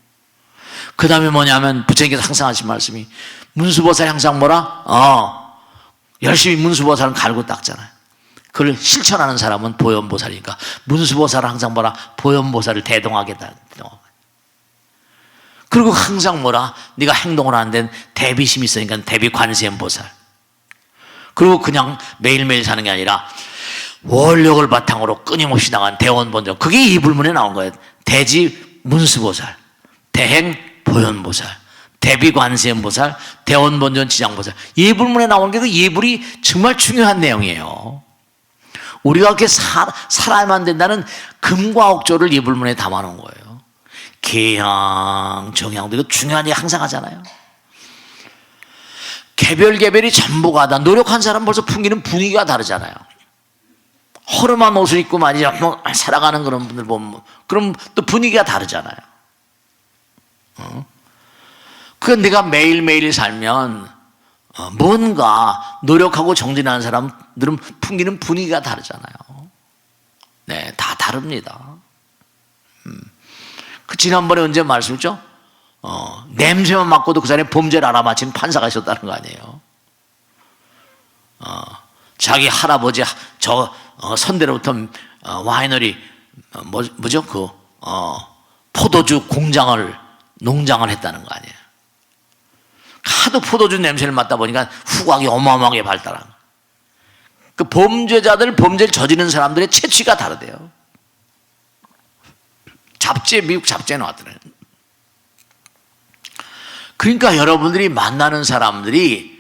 그 다음에 뭐냐면 부처님께서 항상 하신 말씀이 문수보살이 항상 뭐라? 열심히 문수보살은 갈고 닦잖아요. 그걸 실천하는 사람은 보현보살이니까 문수보살은 항상 뭐라? 보현보살을 대동하겠다. 그리고 항상 뭐라? 네가 행동을 하는 데는 대비심이 있으니까 대비관세음보살. 그리고 그냥 매일매일 사는 게 아니라 원력을 바탕으로 끊임없이 나간 대원본전, 그게 이 불문에 나온 거예요. 대지 문수보살, 대행 보현보살, 대비관세음보살, 대원본전 지장보살. 이 불문에 나온 게 그 예불이 정말 중요한 내용이에요. 우리가 그렇게 살아야만 된다는 금과 옥조를 이 불문에 담아놓은 거예요. 계향, 정향도 이거 중요한 얘기 항상 하잖아요. 개별이 전부가 다. 노력한 사람 벌써 풍기는 분위기가 다르잖아요. 허름한 옷을 입고 말이죠, 살아가는 그런 분들 보면 그럼 또 분위기가 다르잖아요. 그 내가 매일매일 살면 뭔가 노력하고 정진하는 사람들은 풍기는 분위기가 다르잖아요. 네, 다 다릅니다. 그 지난번에 언제 말씀했죠? 냄새만 맡고도 그 사람이 범죄를 알아맞힌 판사가 있었다는 거 아니에요. 자기 할아버지 선대로부터 와이너리 뭐죠? 포도주 농장을 했다는 거 아니에요. 하도 포도주 냄새를 맡다 보니까 후각이 어마어마하게 발달한 거예요. 그 범죄를 저지르는 사람들의 채취가 다르대요. 미국 잡지에 나왔더래요. 그러니까 여러분들이 만나는 사람들이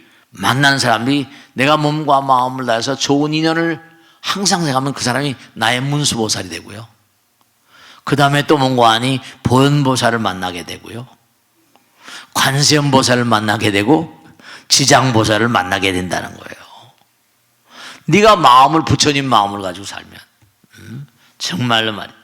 내가 몸과 마음을 다해서 좋은 인연을 항상 생각하면 그 사람이 나의 문수보살이 되고요. 그 다음에 또 뭔가 하니 보현보살을 만나게 되고요. 관세음보살을 만나게 되고 지장보살을 만나게 된다는 거예요. 네가 부처님 마음을 가지고 살면 정말로 말이에요.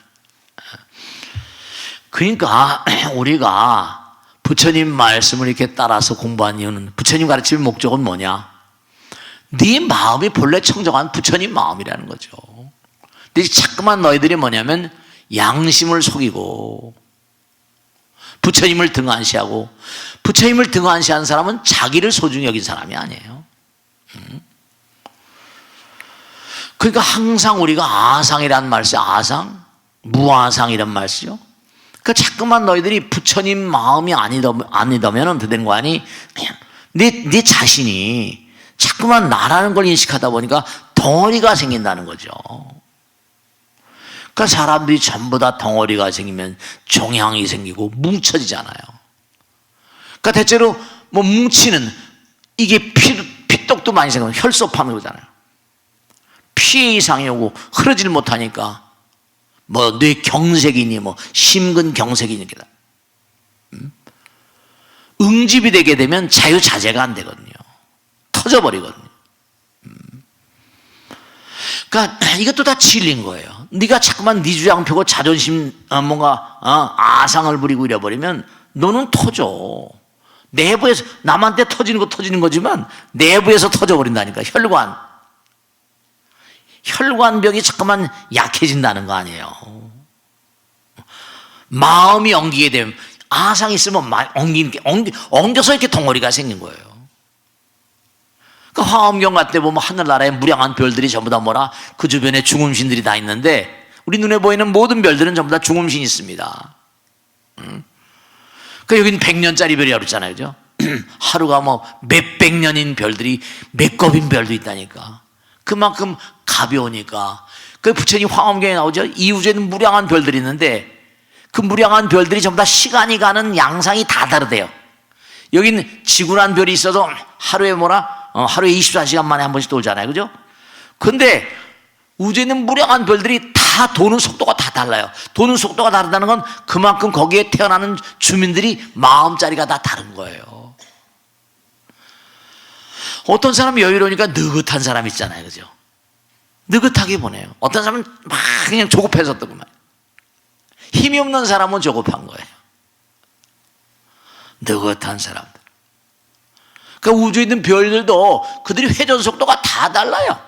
그러니까 우리가 부처님 말씀을 이렇게 따라서 공부한 이유는, 부처님 가르침의 목적은 뭐냐? 네 마음이 본래 청정한 부처님 마음이라는 거죠. 근데 자꾸만 너희들이 뭐냐면 양심을 속이고 부처님을 등한시하고, 부처님을 등한시한 사람은 자기를 소중히 여긴 사람이 아니에요. 그러니까 항상 우리가 아상이라는 말 쓰요. 아상, 무아상이란 말 쓰죠. 자꾸만 너희들이 부처님 마음이 아니더면 어떻게 되는 거 아니? 네 자신이 자꾸만 나라는 걸 인식하다 보니까 덩어리가 생긴다는 거죠. 그러니까 사람들이 전부 다 덩어리가 생기면 종양이 생기고 뭉쳐지잖아요. 그러니까 대체로 뭐 뭉치는 이게 피떡도 많이 생기고 혈소판을 그러잖아요. 피에 이상이 오고 흐르질 못하니까 뭐 뇌 경색이니 뭐 심근경색이니 응집이 되게 되면 자유자재가 안 되거든요. 터져버리거든요. 그러니까 이것도 다 진리인 거예요. 네가 자꾸만 네 주장 펴고 자존심 뭔가 아상을 부리고 이래버리면 너는 터져. 내부에서 남한테 터지는 거지만 내부에서 터져버린다니까. 혈관벽이 자꾸만 약해진다는 거 아니에요. 마음이 엉기게 되면 아상이 있으면 엉겨서 이렇게 덩어리가 생긴 거예요. 그 화엄경 같은 데 보면 하늘나라에 무량한 별들이 전부 다 뭐라 그 주변에 중음신들이 다 있는데 우리 눈에 보이는 모든 별들은 전부 다 중음신이 있습니다. 그 여기는 100년짜리 별이라고 그랬잖아요, 그죠? 하루가 뭐 몇백 년인 별들이 몇 겁인 별도 있다니까. 그만큼 가벼우니까. 그 부처님 화엄경에 나오죠. 이 우주에는 무량한 별들이 있는데 그 무량한 별들이 전부 다 시간이 가는 양상이 다 다르대요. 여기는 지구란 별이 있어서 하루에 하루에 24시간 만에 한 번씩 돌잖아요, 그죠? 근데 우주에 있는 무량한 별들이 다 도는 속도가 다 달라요. 도는 속도가 다르다는 건 그만큼 거기에 태어나는 주민들이 마음자리가 다 다른 거예요. 어떤 사람이 여유로우니까 느긋한 사람 있잖아요, 그죠? 느긋하게 보내요. 어떤 사람은 막 그냥 조급해서 또 그만. 힘이 없는 사람은 조급한 거예요. 느긋한 사람들. 그러니까 우주에 있는 별들도 그들이 회전 속도가 다 달라요.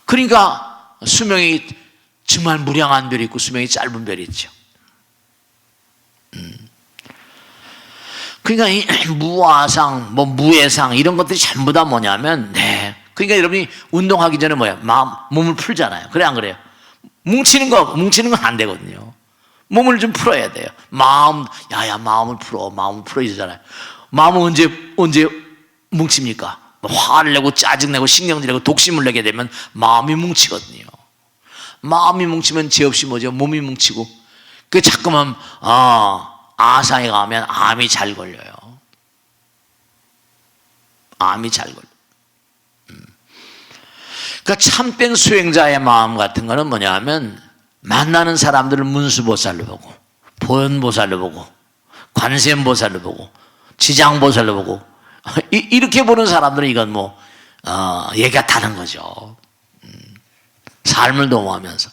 그러니까 수명이 정말 무량한 별이 있고 수명이 짧은 별이 있죠. 그러니까 이 무아상, 뭐 무해상 이런 것들이 전부 다 뭐냐면, 그러니까 여러분이 운동하기 전에 몸을 풀잖아요. 그래 안 그래요? 뭉치는 건 안 되거든요. 몸을 좀 풀어야 돼요. 마음을 풀어 이러잖아요. 마음은 언제 뭉칩니까? 화를 내고 짜증내고 신경질내고 독심을 내게 되면 마음이 뭉치거든요. 마음이 뭉치면 죄 없이 뭐죠? 몸이 뭉치고. 그 자꾸만 아상에 가면 암이 잘 걸려요. 암이 잘 걸려. 그러니까 참된 수행자의 마음 같은 거는 뭐냐 하면 만나는 사람들을 문수보살로 보고 보현보살로 보고 관세음보살로 보고 지장보살로 보고 이렇게 보는 사람들은 이건 얘기가 다른 거죠. 삶을 도모하면서.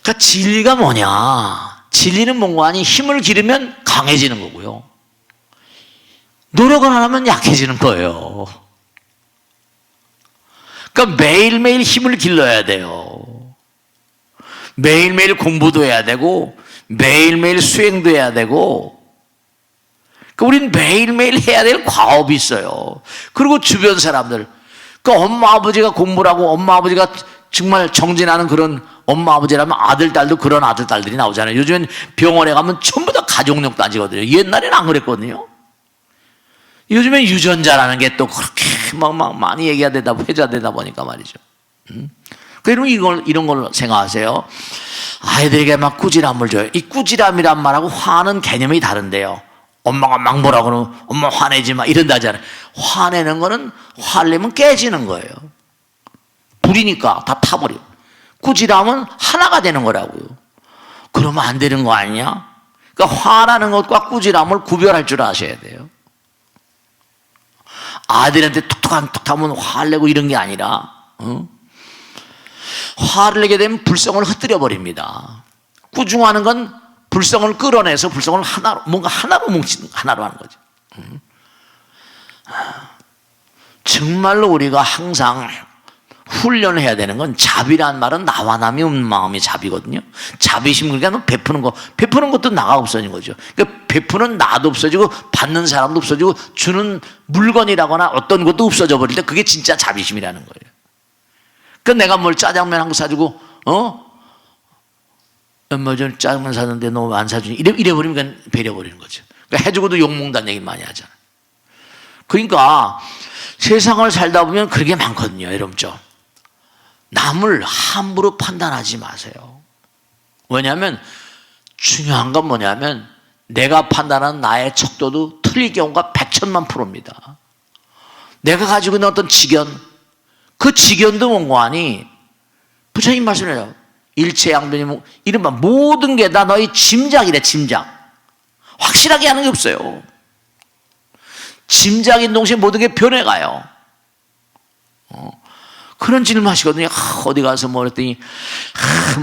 그러니까 진리가 뭐냐? 진리는 뭔가 아니 힘을 기르면 강해지는 거고요. 노력을 안 하면 약해지는 거예요. 그러니까 매일매일 힘을 길러야 돼요. 매일매일 공부도 해야 되고 매일매일 수행도 해야 되고 그러니까 우리는 매일매일 해야 될 과업이 있어요. 그리고 주변 사람들 그러니까 엄마 아버지가 공부를 하고 엄마 아버지가 정말 정진하는 그런 엄마 아버지라면 아들 딸도 그런 아들 딸들이 나오잖아요. 요즘엔 병원에 가면 전부 다 가족력 따지거든요. 옛날에는 안 그랬거든요. 요즘엔 유전자라는 게 또 그렇게 막 많이 얘기가 되다 회자되다 보니까 말이죠. 그러면 이런 걸 생각하세요. 아이들에게 막 꾸지람을 줘요. 이 꾸지람이란 말하고 화는 개념이 다른데요. 엄마가 막 뭐라 그러면 엄마 화내지 마 이런다잖아요. 화내는 거는 화를 내면 깨지는 거예요. 불이니까 다 타버려. 꾸지람은 하나가 되는 거라고요. 그러면 안 되는 거 아니냐? 그러니까 화라는 것과 꾸지람을 구별할 줄 아셔야 돼요. 아들한테 툭하면 화를 내고 이런 게 아니라 화를 내게 되면 불성을 흩뜨려 버립니다. 꾸중하는 건 불성을 끌어내서 불성을 뭔가 하나로 하는 거죠. 정말로 우리가 항상 훈련해야 되는 건 자비란 말은 나와 남이 없는 마음이 자비거든요. 자비심 그러니까 베푸는 것도 나가 없어진 거죠. 그러니까 베푸는 나도 없어지고 받는 사람도 없어지고 주는 물건이라거나 어떤 것도 없어져 버릴 때 그게 진짜 자비심이라는 거예요. 그러니까 내가 뭘 짜장면 한 거 사주고 얼마 전에 짜장면 샀는데 너무 안 사주니 이래버리면 배려버리는 거죠. 그러니까 해주고도 욕먹는다는 얘기 많이 하잖아요. 그러니까 세상을 살다 보면 그런 게 많거든요. 여러분죠. 남을 함부로 판단하지 마세요. 왜냐하면 중요한 건 뭐냐면 내가 판단하는 나의 척도도 틀릴 경우가 100,000,000 %입니다. 내가 가지고 있는 어떤 지견, 그 지견도 뭔가하니 부처님 말씀해요. 일체양변이 이른바 모든 게 다 너희 짐작이래. 짐작. 확실하게 하는 게 없어요. 짐작인 동시에 모든 게 변해가요. 그런 질문 하시거든요. 어디 가서 뭐 그랬더니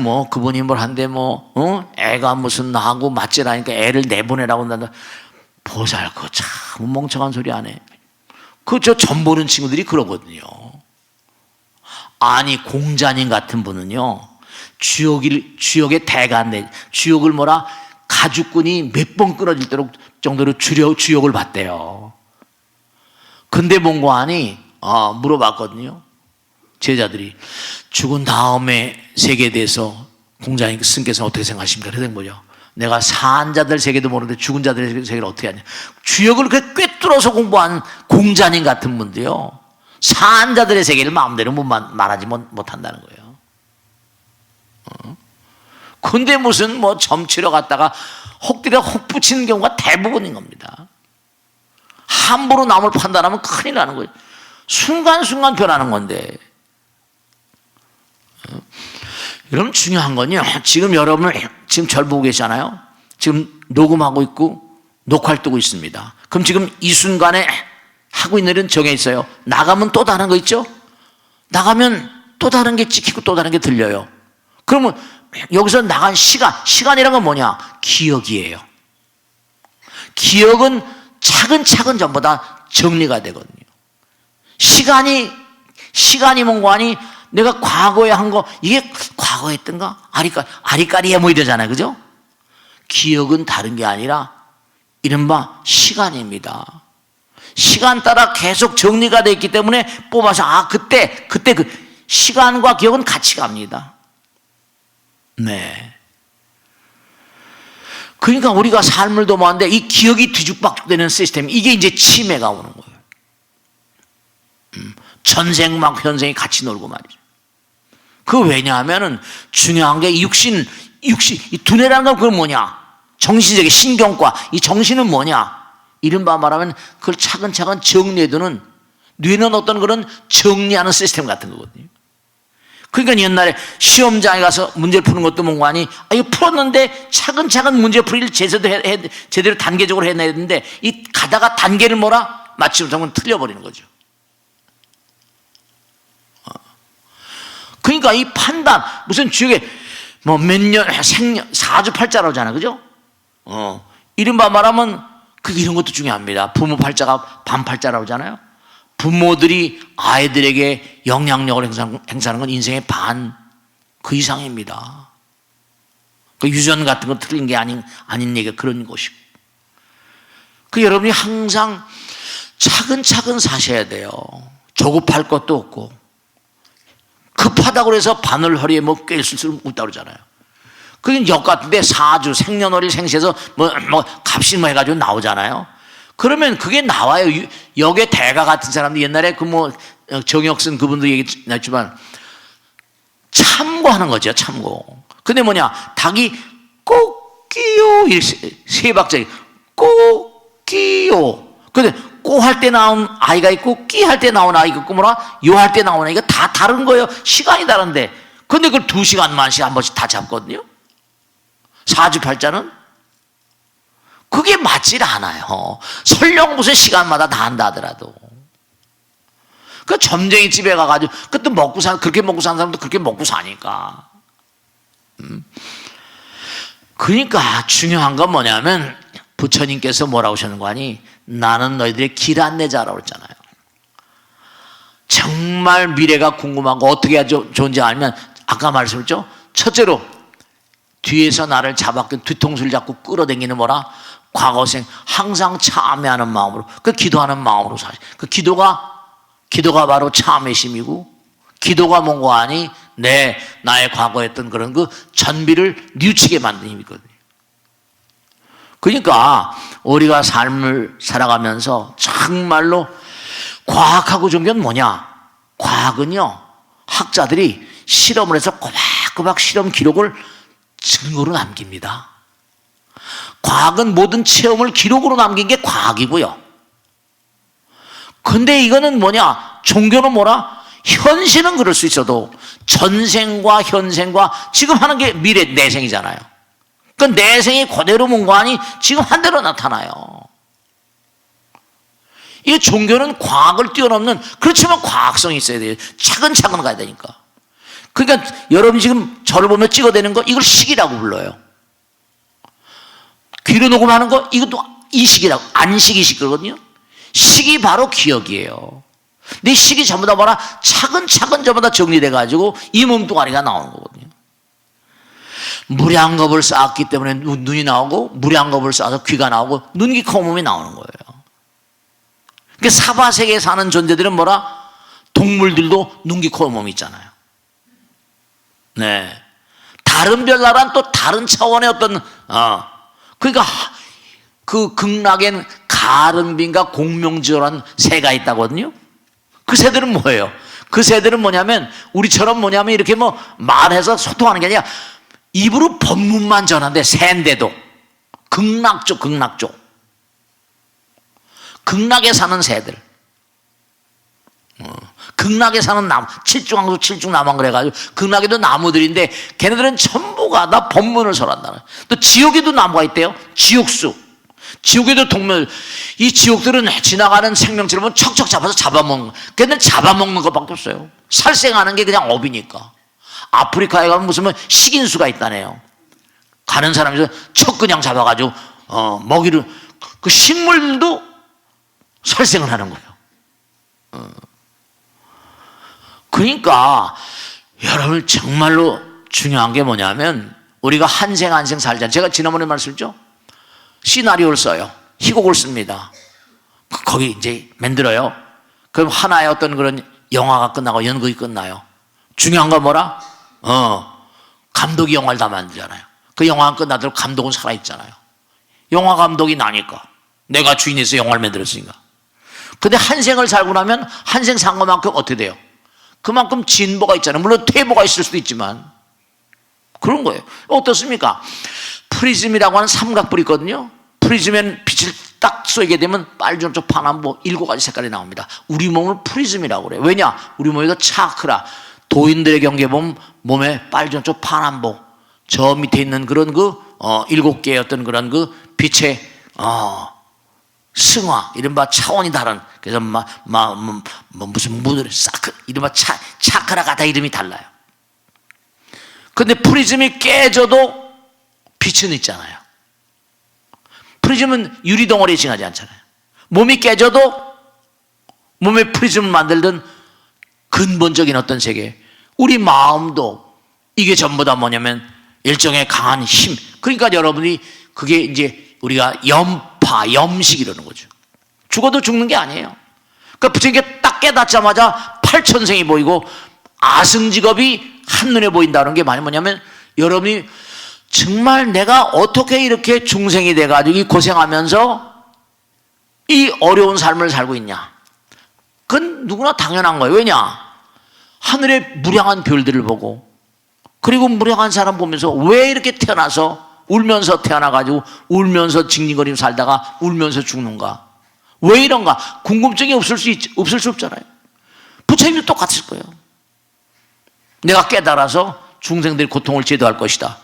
뭐 그분이 뭘 한데 뭐 애가 무슨 나하고 맞지라니까 애를 내보내라고 한다. 보살거 참 멍청한 소리 안 해. 저 점 보는 친구들이 그러거든요. 아니 공자님 같은 분은요 주역의 대가인데 주역을 뭐라 가죽끈이 몇 번 끊어질 정도로 주역을 받대요. 근데 뭔가 하니 물어봤거든요. 제자들이 죽은 다음에 세계에 대해서 공자님 스님께서 어떻게 생각하십니까? 그랬더니 뭐죠? 내가 산 자들 세계도 모르는데 죽은 자들 세계를 어떻게 하냐. 주역을 그렇게 꿰뚫어서 공부한 공자님 같은 분도요 산 자들의 세계를 마음대로 말하지 못한다는 거예요. 근데 무슨 뭐 점치러 갔다가 혹 붙이는 경우가 대부분인 겁니다. 함부로 남을 판단하면 큰일 나는 거예요. 순간순간 변하는 건데. 여러분 중요한 건요. 지금 여러분 지금 절 보고 계시잖아요. 지금 녹음하고 있고 녹화를 뜨고 있습니다. 그럼 지금 이 순간에 하고 있는 일은 정해 있어요. 나가면 또 다른 거 있죠? 나가면 또 다른 게 찍히고 또 다른 게 들려요. 그러면 여기서 나간 시간이란 건 뭐냐? 기억이에요. 기억은 차근차근 전부 다 정리가 되거든요. 시간이 뭔가 하니 내가 과거에 한 거 이게 과거에 했던가? 아리까리해 뭐 이러잖아요. 그죠? 기억은 다른 게 아니라 이른바 시간입니다. 시간 따라 계속 정리가 되어 있기 때문에 뽑아서 그때 그 시간과 기억은 같이 갑니다. 네. 그러니까 우리가 삶을 도모하는데 이 기억이 뒤죽박죽되는 시스템, 이게 이제 치매가 오는 거예요. 전생 막 현생이 같이 놀고 말이죠. 왜냐하면은 중요한 게 육신, 이 두뇌라는 건 그건 뭐냐? 정신적인 신경과 이 정신은 뭐냐? 이른바 말하면 그걸 차근차근 정리해두는, 뇌는 어떤 그런 정리하는 시스템 같은 거거든요. 그러니까 옛날에 시험장에 가서 문제를 푸는 것도 뭔가 하니 이거 풀었는데 차근차근 문제 풀이를 제대로 단계적으로 해내야 되는데 이 가다가 단계를 맞지 못하면 틀려버리는 거죠. 그러니까 이 판단, 무슨 주역에 뭐 몇 년, 생년, 사주팔자라고 하잖아요. 그죠? 이른바 말하면 이런 것도 중요합니다. 부모 팔자가 반팔자라고 하잖아요. 부모들이 아이들에게 영향력을 행사하는 건 인생의 반, 그 이상입니다. 유전 같은 거 틀린 게 아닌 얘기가 그런 것이고. 여러분이 항상 차근차근 사셔야 돼요. 조급할 것도 없고. 급하다고 해서 바늘 허리에 꿰 있을 수 없다고 그러잖아요. 그게 역 같은데 사주, 생년월일, 생시에서 값이 해가지고 나오잖아요. 그러면 그게 나와요. 역의 대가 같은 사람들 옛날에 정혁선 그분도 얘기했지만 참고하는 거죠. 참고. 근데 닭이 꼬끼요 세 박자에 꼬끼요. 근데 꼬 할 때 나온 아이가 있고 끼 할 때 나온 아이가 있고 요 할 때 나온 아이가 다 다른 거예요. 시간이 다른데. 근데 그걸 2시간만씩 한 번씩 다 잡거든요. 사주팔자는 그게 맞질 않아요. 설령 무슨 시간마다 다 한다 하더라도. 점쟁이 집에 가가지고 그것도 그렇게 먹고 사는 사람도 그렇게 먹고 사니까. 그러니까 중요한 건 뭐냐면 부처님께서 뭐라고 하셨는 거 아니? 나는 너희들의 길 안내자라고 했잖아요. 정말 미래가 궁금하고 어떻게 해야 좋은지 알면 아까 말씀했죠? 첫째로 뒤에서 나를 잡았고 뒤통수를 잡고 끌어당기는 과거생 항상 참회하는 마음으로 기도하는 마음으로 사실 기도가 바로 참회심이고 기도가 뭔가 하니 나의 과거에 했던 그런 그 전비를 뉘우치게 만든 힘이거든요. 그러니까 우리가 삶을 살아가면서 정말로 과학하고 종교는 뭐냐? 과학은요, 학자들이 실험을 해서 꼬박꼬박 실험 기록을 증거로 남깁니다. 과학은 모든 체험을 기록으로 남긴 게 과학이고요. 근데 이거는 뭐냐? 종교는 뭐라? 현실은 그럴 수 있어도 전생과 현생과 지금 하는 게 미래 내생이잖아요. 그 내생이 그대로 문과하니 지금 한 대로 나타나요. 이 종교는 과학을 뛰어넘는, 그렇지만 과학성이 있어야 돼요. 차근차근 가야 되니까. 그러니까 여러분이 지금 저를 보며 찍어대는 거, 이걸 식이라고 불러요. 귀로 녹음하는 거, 이것도 이식이라고, 안식이식이거든요. 식이 바로 기억이에요. 근데 식이 전부 다 뭐라? 차근차근 전부 다 정리돼가지고 이 몸뚱아리가 나오는 거거든요. 무량겁을 쌓았기 때문에 눈이 나오고, 무량겁을 쌓아서 귀가 나오고, 눈, 귀, 코, 몸이 나오는 거예요. 그러니까 사바세계에 사는 존재들은 뭐라? 동물들도 눈, 귀, 코, 몸이 있잖아요. 네. 다른 별나라는 또 다른 차원의 어떤, 그러니까 그 극락엔 가른빈과 공명지어라는 새가 있다거든요. 그 새들은 뭐예요? 그 새들은 뭐냐면 우리처럼 뭐냐면 이렇게 뭐 말해서 소통하는 게 아니라 입으로 법문만 전하는데, 새인데도 극락 쪽, 극락 쪽, 극락에 사는 새들, 극락에 사는 나무, 칠중항도 칠중나무 그래가지고 극락에도 나무들인데 걔네들은 전부가 다 법문을 설한다. 또 지옥에도 나무가 있대요. 지옥수. 지옥에도 동물, 이 지옥들은 지나가는 생명체를 보면 척척 잡아서 잡아먹는, 걔는 잡아먹는 것밖에 없어요. 살생하는 게 그냥 업이니까. 아프리카에 가면 무슨 식인수가 있다네요. 가는 사람이 척 그냥 잡아가지고 먹이를, 그 식물들도 살생을 하는 거예요. 그러니까 여러분 정말로 중요한 게 뭐냐면 우리가 한 생 한 생 살자. 제가 지난번에 말씀했죠. 시나리오를 써요. 희곡을 씁니다. 거기 이제 만들어요. 그럼 하나의 어떤 그런 영화가 끝나고 연극이 끝나요. 중요한 건 뭐라? 감독이 영화를 다 만들잖아요. 그 영화가 끝나도록 감독은 살아있잖아요. 영화 감독이 나니까. 내가 주인에서 영화를 만들었으니까. 근데 한 생을 살고 나면 한 생 산 것만큼 어떻게 돼요? 그만큼 진보가 있잖아요. 물론 퇴보가 있을 수도 있지만 그런 거예요. 어떻습니까? 프리즘이라고 하는 삼각불이 있거든요. 프리즘엔 빛을 딱 쏘게 되면 빨주노초 파남보 7가지 색깔이 나옵니다. 우리 몸을 프리즘이라고 그래요. 왜냐? 우리 몸에도 차크라, 도인들의 경계에 보면 몸에 빨주노초 파남보, 저 밑에 있는 그런 그 7개의 어떤 그런 그 빛의 승화, 이른바 차원이 다른, 그래서 무슨 무드를 사크, 이른바 차크라가 다 이름이 달라요. 근데 프리즘이 깨져도 빛은 있잖아요. 프리즘은 유리덩어리에 지나지 않잖아요. 몸이 깨져도 몸에 프리즘을 만들던 근본적인 어떤 세계, 우리 마음도 이게 전부 다 뭐냐면 일종의 강한 힘. 그러니까 여러분이 그게 이제 우리가 염식 이러는 거죠. 죽어도 죽는 게 아니에요. 그러니까 부처님께 딱 깨닫자마자 팔천생이 보이고 아승직업이 한눈에 보인다는 게 뭐냐면 여러분이 정말 내가 어떻게 이렇게 중생이 돼가지고 이 고생하면서 이 어려운 삶을 살고 있냐. 그건 누구나 당연한 거예요. 왜냐? 하늘에 무량한 별들을 보고, 그리고 무량한 사람 보면서 왜 이렇게 태어나서 울면서 태어나가지고 울면서 징징거리며 살다가 울면서 죽는가? 왜 이런가? 궁금증이 없을 수 없잖아요. 부처님도 똑같을 거예요. 내가 깨달아서 중생들이 고통을 제도할 것이다.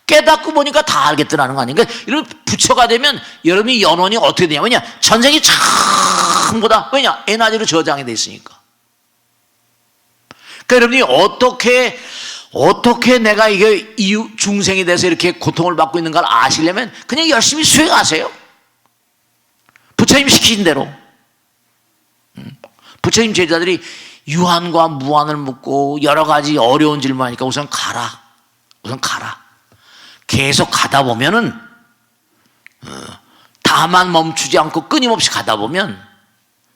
깨닫고 보니까 다 알겠더라는 거 아닌가? 이런 부처가 되면 여러분이 연원이 어떻게 되냐? 왜냐? 전생이 전부 다, 왜냐? 에너지로 저장이 돼 있으니까. 그러니까 여러분이 어떻게 내가 이게 중생이 돼서 이렇게 고통을 받고 있는가를 아시려면 그냥 열심히 수행하세요. 부처님 시키신 대로. 부처님 제자들이 유한과 무한을 묻고 여러 가지 어려운 질문하니까 우선 가라. 계속 가다 보면은 다만 멈추지 않고 끊임없이 가다 보면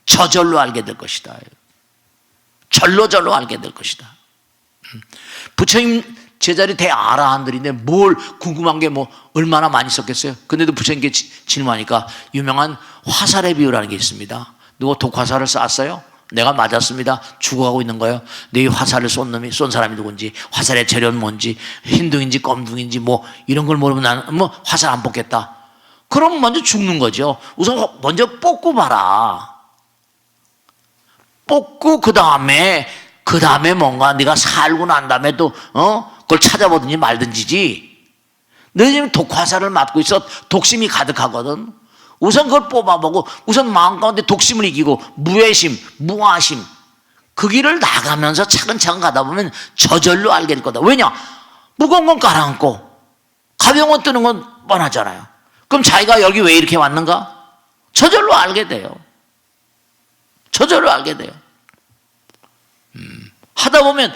저절로 알게 될 것이다. 절로 알게 될 것이다. 부처님 제자리 대아라한들인데 뭘 궁금한 게 뭐 얼마나 많이 있었겠어요. 근데도 부처님께 질문하니까 유명한 화살의 비유라는 게 있습니다. 누가 독화살을 쐈어요? 내가 맞았습니다. 죽어가고 있는 거예요. 내 화살을 쏜 사람이 누군지, 화살의 재료는 뭔지, 흰둥인지 검둥인지 뭐 이런 걸 모르면 나는 뭐 화살 안 뽑겠다. 그럼 먼저 죽는 거죠. 우선 먼저 뽑고 봐라. 뽑고 그 다음에 뭔가 네가 살고 난 다음에 또 그걸 찾아보든지 말든지지. 너 지금 독화살을 맞고 있어. 독심이 가득하거든. 우선 그걸 뽑아보고 우선 마음 가운데 독심을 이기고 무애심, 무아심 그 길을 나가면서 차근차근 가다 보면 저절로 알게 될 거다. 왜냐? 무거운 건 깔아앉고 가벼운 건 뜨는 건 뻔하잖아요. 그럼 자기가 여기 왜 이렇게 왔는가? 저절로 알게 돼요. 저절로 알게 돼요. 하다 보면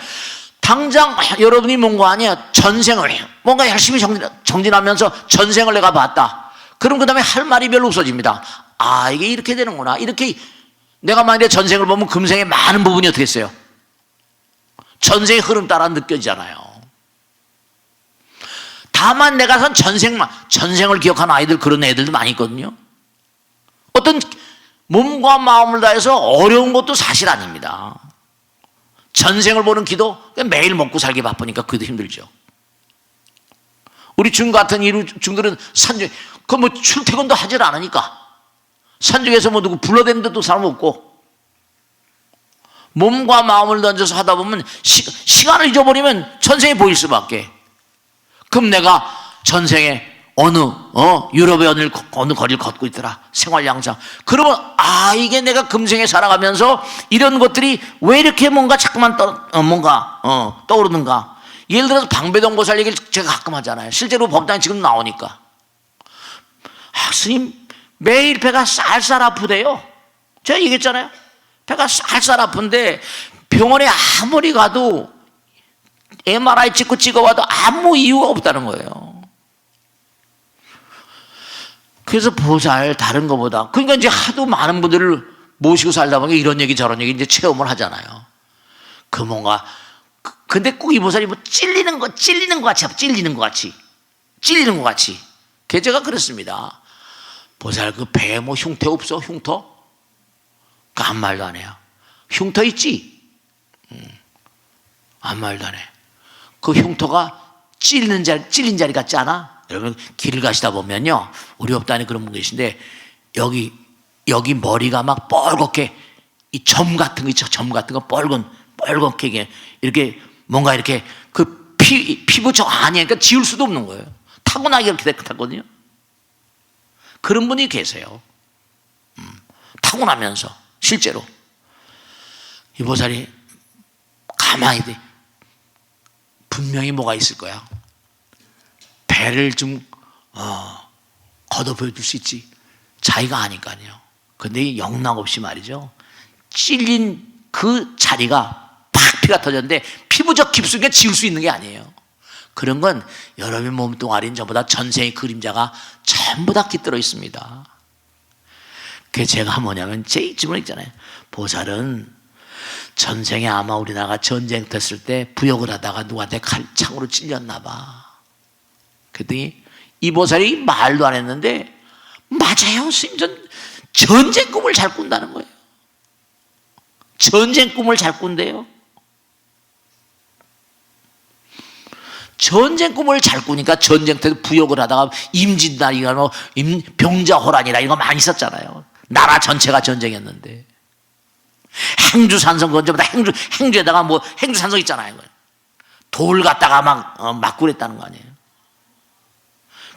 당장 여러분이 뭔가 아니야. 전생을 뭔가 열심히 정진하면서 전생을 내가 봤다. 그럼 그 다음에 할 말이 별로 없어집니다. 아, 이게 이렇게 되는구나. 이렇게 내가 만약에 전생을 보면 금생의 많은 부분이 어떻게 했어요? 전생의 흐름 따라 느껴지잖아요. 다만 내가 산 전생을 기억하는 아이들, 그런 애들도 많이 있거든요. 어떤 몸과 마음을 다해서 어려운 것도 사실 아닙니다. 전생을 보는 기도, 매일 먹고 살기 바쁘니까 그도 힘들죠. 우리 중 같은 중들은 산중, 그 뭐 출퇴근도 하질 않으니까 산중에서 뭐 누구 불러대는데도 사람 없고 몸과 마음을 던져서 하다 보면 시간을 잊어버리면 전생에 보일 수밖에. 그럼 내가 전생에 유럽의 어느 거리를 걷고 있더라. 생활양상. 그러면 이게 내가 금생에 살아가면서 이런 것들이 왜 이렇게 뭔가 자꾸만 떠오르는가. 예를 들어서 방배동 보살 얘기를 제가 가끔 하잖아요. 실제로 법당에 지금 나오니까. 스님 매일 배가 쌀쌀 아프대요. 제가 얘기했잖아요. 배가 쌀쌀 아픈데 병원에 아무리 가도 MRI 찍어봐도 아무 이유가 없다는 거예요. 그래서 보살 다른 것보다, 그러니까 이제 하도 많은 분들을 모시고 살다 보니까 이런 얘기 저런 얘기 이제 체험을 하잖아요. 그 뭔가 근데 꼭 이 보살이 뭐 찔리는 것 같이. 제가 그렇습니다. 보살 그 배에 뭐 흉터 없어? 흉터? 그 아무 말도 안 해요. 흉터 있지? 아무 말도 안 해. 그 흉터가 찔린 자리 같지 않아? 여러분 길을 가시다 보면요, 우리 업단에 그런 분 계신데 여기 머리가 막 뻘겋게 이 점 같은 거 있죠? 점 같은 거 뻘겋게 이렇게 뭔가 이렇게 그 피부청 아니니까 지울 수도 없는 거예요. 타고나게 이렇게 됐거든요. 그런 분이 계세요. 타고나면서 실제로 이 보살이 가만히 돼. 분명히 뭐가 있을 거야. 배를 좀 걷어 보여줄 수 있지. 자기가 아니까요. 근데 영락없이 말이죠. 찔린 그 자리가 팍 피가 터졌는데 피부적 깊숙이가 지울 수 있는 게 아니에요. 그런 건 여러분의 몸뚱아리는 전부다 전생의 그림자가 전부 다 깃들어 있습니다. 그게 제가 뭐냐면 제 질문 있잖아요. 보살은 전생에 아마 우리나라가 전쟁했을 때 부역을 하다가 누구한테 칼창으로 찔렸나 봐. 그랬더니 이 보살이 말도 안 했는데 맞아요. 스님 전쟁 꿈을 잘 꾼다는 거예요. 전쟁 꿈을 잘 꾼대요. 전쟁 꿈을 잘 꾸니까 전쟁 때 부역을 하다가 임진날이나 뭐 병자호란이라 이거 많이 있었잖아요. 나라 전체가 전쟁이었는데 행주산성 그건 전부 다 행주에다가 뭐 행주산성 있잖아요. 돌 갖다가 막 그랬다는 거 아니에요.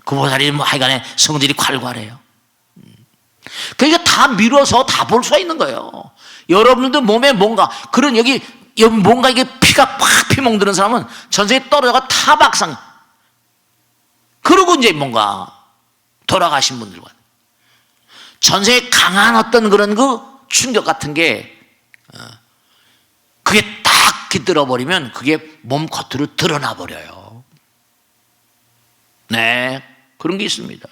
그 보살이 뭐 하여간에 성질이 콸콸해요. 그러니까 다 미뤄서 다 볼 수가 있는 거예요. 여러분들 몸에 뭔가 그런 여기 뭔가 이게 피가 팍 피멍드는 사람은 전생에 떨어져가 타박상 그러고 이제 뭔가 돌아가신 분들과 전생에 강한 어떤 그런 그 충격 같은 게 그게 딱 깃들어 버리면 그게 몸 겉으로 드러나 버려요. 네, 그런 게 있습니다.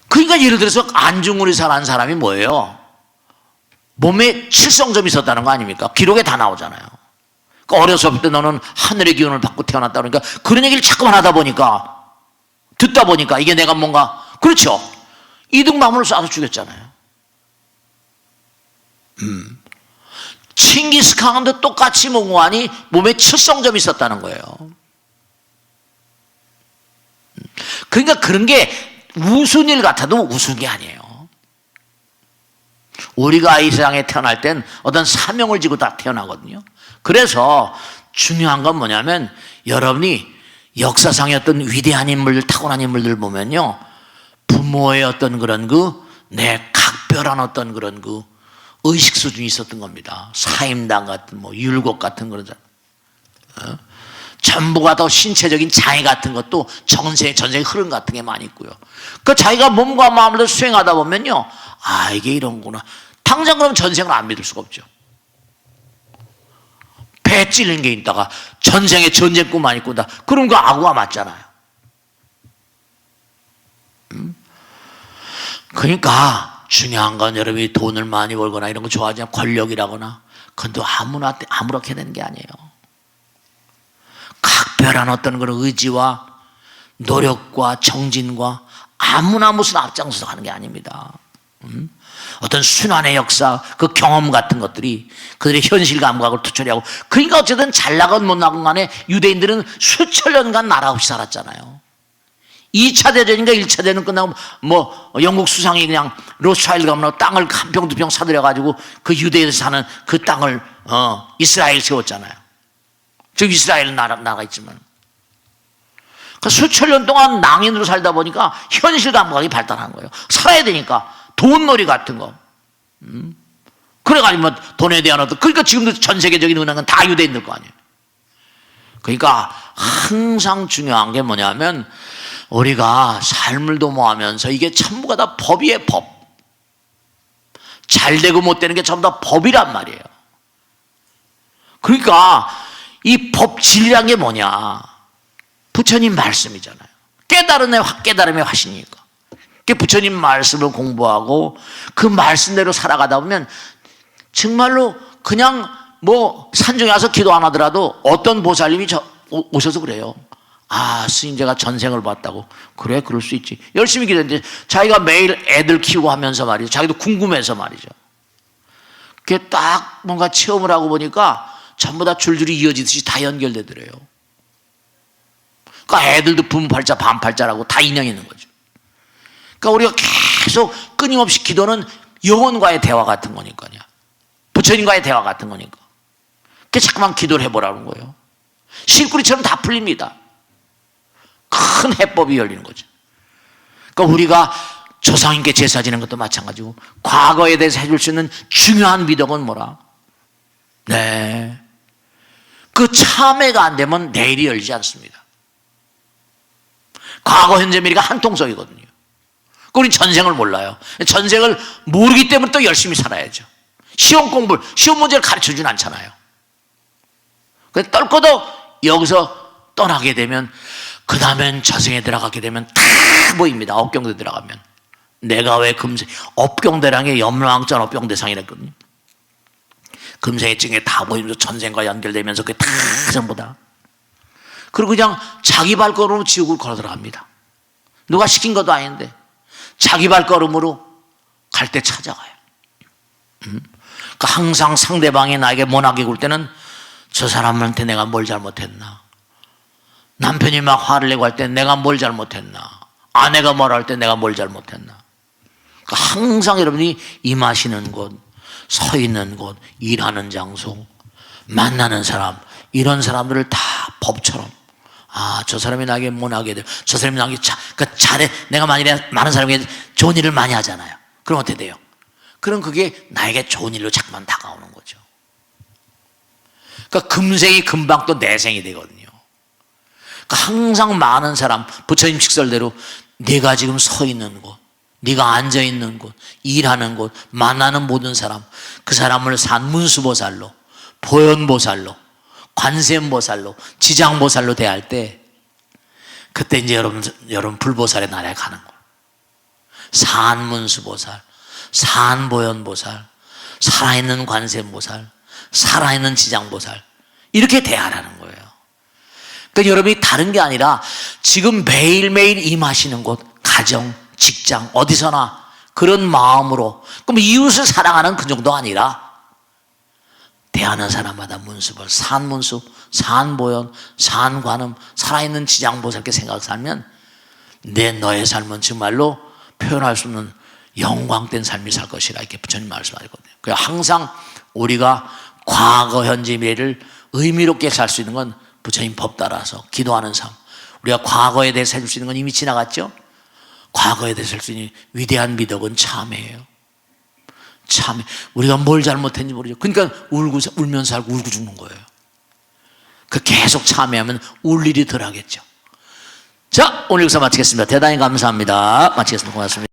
그러니까 예를 들어서 안중근의사라는 사람이 뭐예요? 몸에 칠성점이 있었다는 거 아닙니까? 기록에 다 나오잖아요. 그러니까 어려서부터 너는 하늘의 기운을 받고 태어났다 그러니까 그런 얘기를 자꾸만 하다 보니까 듣다 보니까 이게 내가 뭔가 그렇죠. 이등마물을 쏴서 죽였잖아요. 칭기스칸도 똑같이 몽고하니 몸에 칠성점이 있었다는 거예요. 그러니까 그런 게 우스운 일 같아도 우스운 게 아니에요. 우리가 이 세상에 태어날 땐 어떤 사명을 지고 다 태어나거든요. 그래서 중요한 건 뭐냐면 여러분이 역사상의 어떤 위대한 인물들, 타고난 인물들 보면요, 부모의 어떤 그런 내 각별한 어떤 그런 의식 수준이 있었던 겁니다. 사임당 같은 율곡 같은 그런 전부가 더 신체적인 장애 같은 것도 전생의 흐름 같은 게 많이 있고요. 그 자기가 몸과 마음을 수행하다 보면요, 아 이게 이런구나. 당장 그럼 전생을 안 믿을 수가 없죠. 배 찔린 게 있다가 전생에 전쟁 꿈 많이 꾼다. 그럼 그 악우가 맞잖아요. 그러니까 중요한 건 여러분이 돈을 많이 벌거나 이런 거 좋아하지 않고 권력이라거나 그건 또 아무렇게 되는 게 아니에요. 각별한 어떤 그런 의지와 노력과 정진과 아무나 무슨 앞장서서 하는 게 아닙니다. 어떤 순환의 역사, 그 경험 같은 것들이 그들의 현실 감각을 투철하고, 그러니까 어쨌든 잘 나건 못 나건 간에 유대인들은 수천 년간 나라 없이 살았잖아요. 2차 대전인가 1차 대전 끝나고 영국 수상이 그냥 로스차일드 가면 땅을 한 평 두 평 사들여가지고 그 유대에서 사는 그 땅을 이스라엘 세웠잖아요. 즉 이스라엘은 나라가 있지만 그 수천 년 동안 낭인으로 살다 보니까 현실 감각이 발달한 거예요. 살아야 되니까 돈놀이 같은 거. 그래가지고 돈에 대한 어떤, 그러니까 지금도 전 세계적인 은행은 다 유대인들 거 아니에요. 그러니까 항상 중요한 게 뭐냐면 우리가 삶을 도모하면서 이게 전부가 다 법이에요. 법. 잘 되고 못 되는 게 전부 다 법이란 말이에요. 그러니까 이 법 진리란 게 뭐냐, 부처님 말씀이잖아요. 깨달음의 화신이니까. 부처님 말씀을 공부하고 그 말씀대로 살아가다 보면 정말로 그냥 산중에 와서 기도 안 하더라도 어떤 보살님이 오셔서 그래요. 아, 스님 제가 전생을 봤다고. 그래, 그럴 수 있지. 열심히 기도했는데 자기가 매일 애들 키우고 하면서 말이죠. 자기도 궁금해서 말이죠. 그게 딱 뭔가 체험을 하고 보니까 전부 다 줄줄이 이어지듯이 다 연결되더래요. 그러니까 애들도 분팔자, 반팔자라고 다 인연이 있는 거죠. 그러니까 우리가 계속 끊임없이 기도는 영혼과의 대화 같은 거니까요. 부처님과의 대화 같은 거니까. 그러니까 자꾸만 기도를 해보라는 거예요. 실구리처럼 다 풀립니다. 큰 해법이 열리는 거죠. 그러니까 우리가 조상님께 제사 지는 것도 마찬가지고 과거에 대해서 해줄 수 있는 중요한 미덕은 뭐라? 네. 그 참회가 안 되면 내일이 열리지 않습니다. 과거, 현재, 미래가 한 통속이거든요. 우리는 전생을 몰라요. 전생을 모르기 때문에 또 열심히 살아야죠. 시험 문제를 가르쳐 주진 않잖아요. 그래서 떨고도 여기서 떠나게 되면 그 다음엔 저승에 들어가게 되면 다 보입니다. 업경대 들어가면. 내가 왜 업경대라는 게 염라왕전 업경대상이랬거든요. 금생애증에 다 보이면서 전생과 연결되면서 그게 다 전부 다. 그리고 그냥 자기 발걸음으로 지옥을 걸어 들어갑니다. 누가 시킨 것도 아닌데 자기 발걸음으로 갈 때 찾아가요. 그러니까 항상 상대방이 나에게 모나게 굴 때는 저 사람한테 내가 뭘 잘못했나, 남편이 막 화를 내고 할 때 내가 뭘 잘못했나, 아내가 뭐라 할 때 내가 뭘 잘못했나. 그러니까 항상 여러분이 임하시는 곳, 서 있는 곳, 일하는 장소, 만나는 사람, 이런 사람들을 다 법처럼, 아, 저 사람이 나에게 모나게 돼, 저 사람이 나에게 잘해. 내가 만일에 많은 사람에게 좋은 일을 많이 하잖아요. 그럼 어떻게 돼요? 그럼 그게 나에게 좋은 일로 자꾸만 다가오는 거죠. 그러니까 금생이 금방 또 내생이 되거든요. 그러니까 항상 많은 사람, 부처님 직설대로 네가 지금 서 있는 곳, 네가 앉아 있는 곳, 일하는 곳, 만나는 모든 사람, 그 사람을 산문수보살로, 보현보살로, 관세음보살로, 지장보살로 대할 때, 그때 이제 여러분 불보살의 나라에 가는 거예요. 산문수보살, 산보현보살, 살아있는 관세음보살, 살아있는 지장보살, 이렇게 대하라는 거예요. 그러니까 여러분이 다른 게 아니라 지금 매일매일 임하시는 곳, 가정, 직장, 어디서나 그런 마음으로, 그럼 이웃을 사랑하는 그 정도 아니라 대하는 사람마다 문수벌, 산문수, 산보현, 산관음, 살아있는 지장보살 이렇게 생각을 살면 너의 삶은 정말로 표현할 수 없는 영광된 삶이 살 것이라 이렇게 부처님 말씀하셨거든요. 그래서 항상 우리가 과거, 현재, 미래를 의미롭게 살 수 있는 건 부처님 법 따라서 기도하는 삶. 우리가 과거에 대해서 해줄 수 있는 건 이미 지나갔죠. 과거에 대해서 할 수 있는 위대한 미덕은 참회예요. 참회. 우리가 뭘 잘못했는지 모르죠. 그러니까 울면서 살고 울고 죽는 거예요. 그 계속 참회하면 울 일이 덜 하겠죠. 자, 오늘 여기서 마치겠습니다. 대단히 감사합니다. 마치겠습니다. 고맙습니다.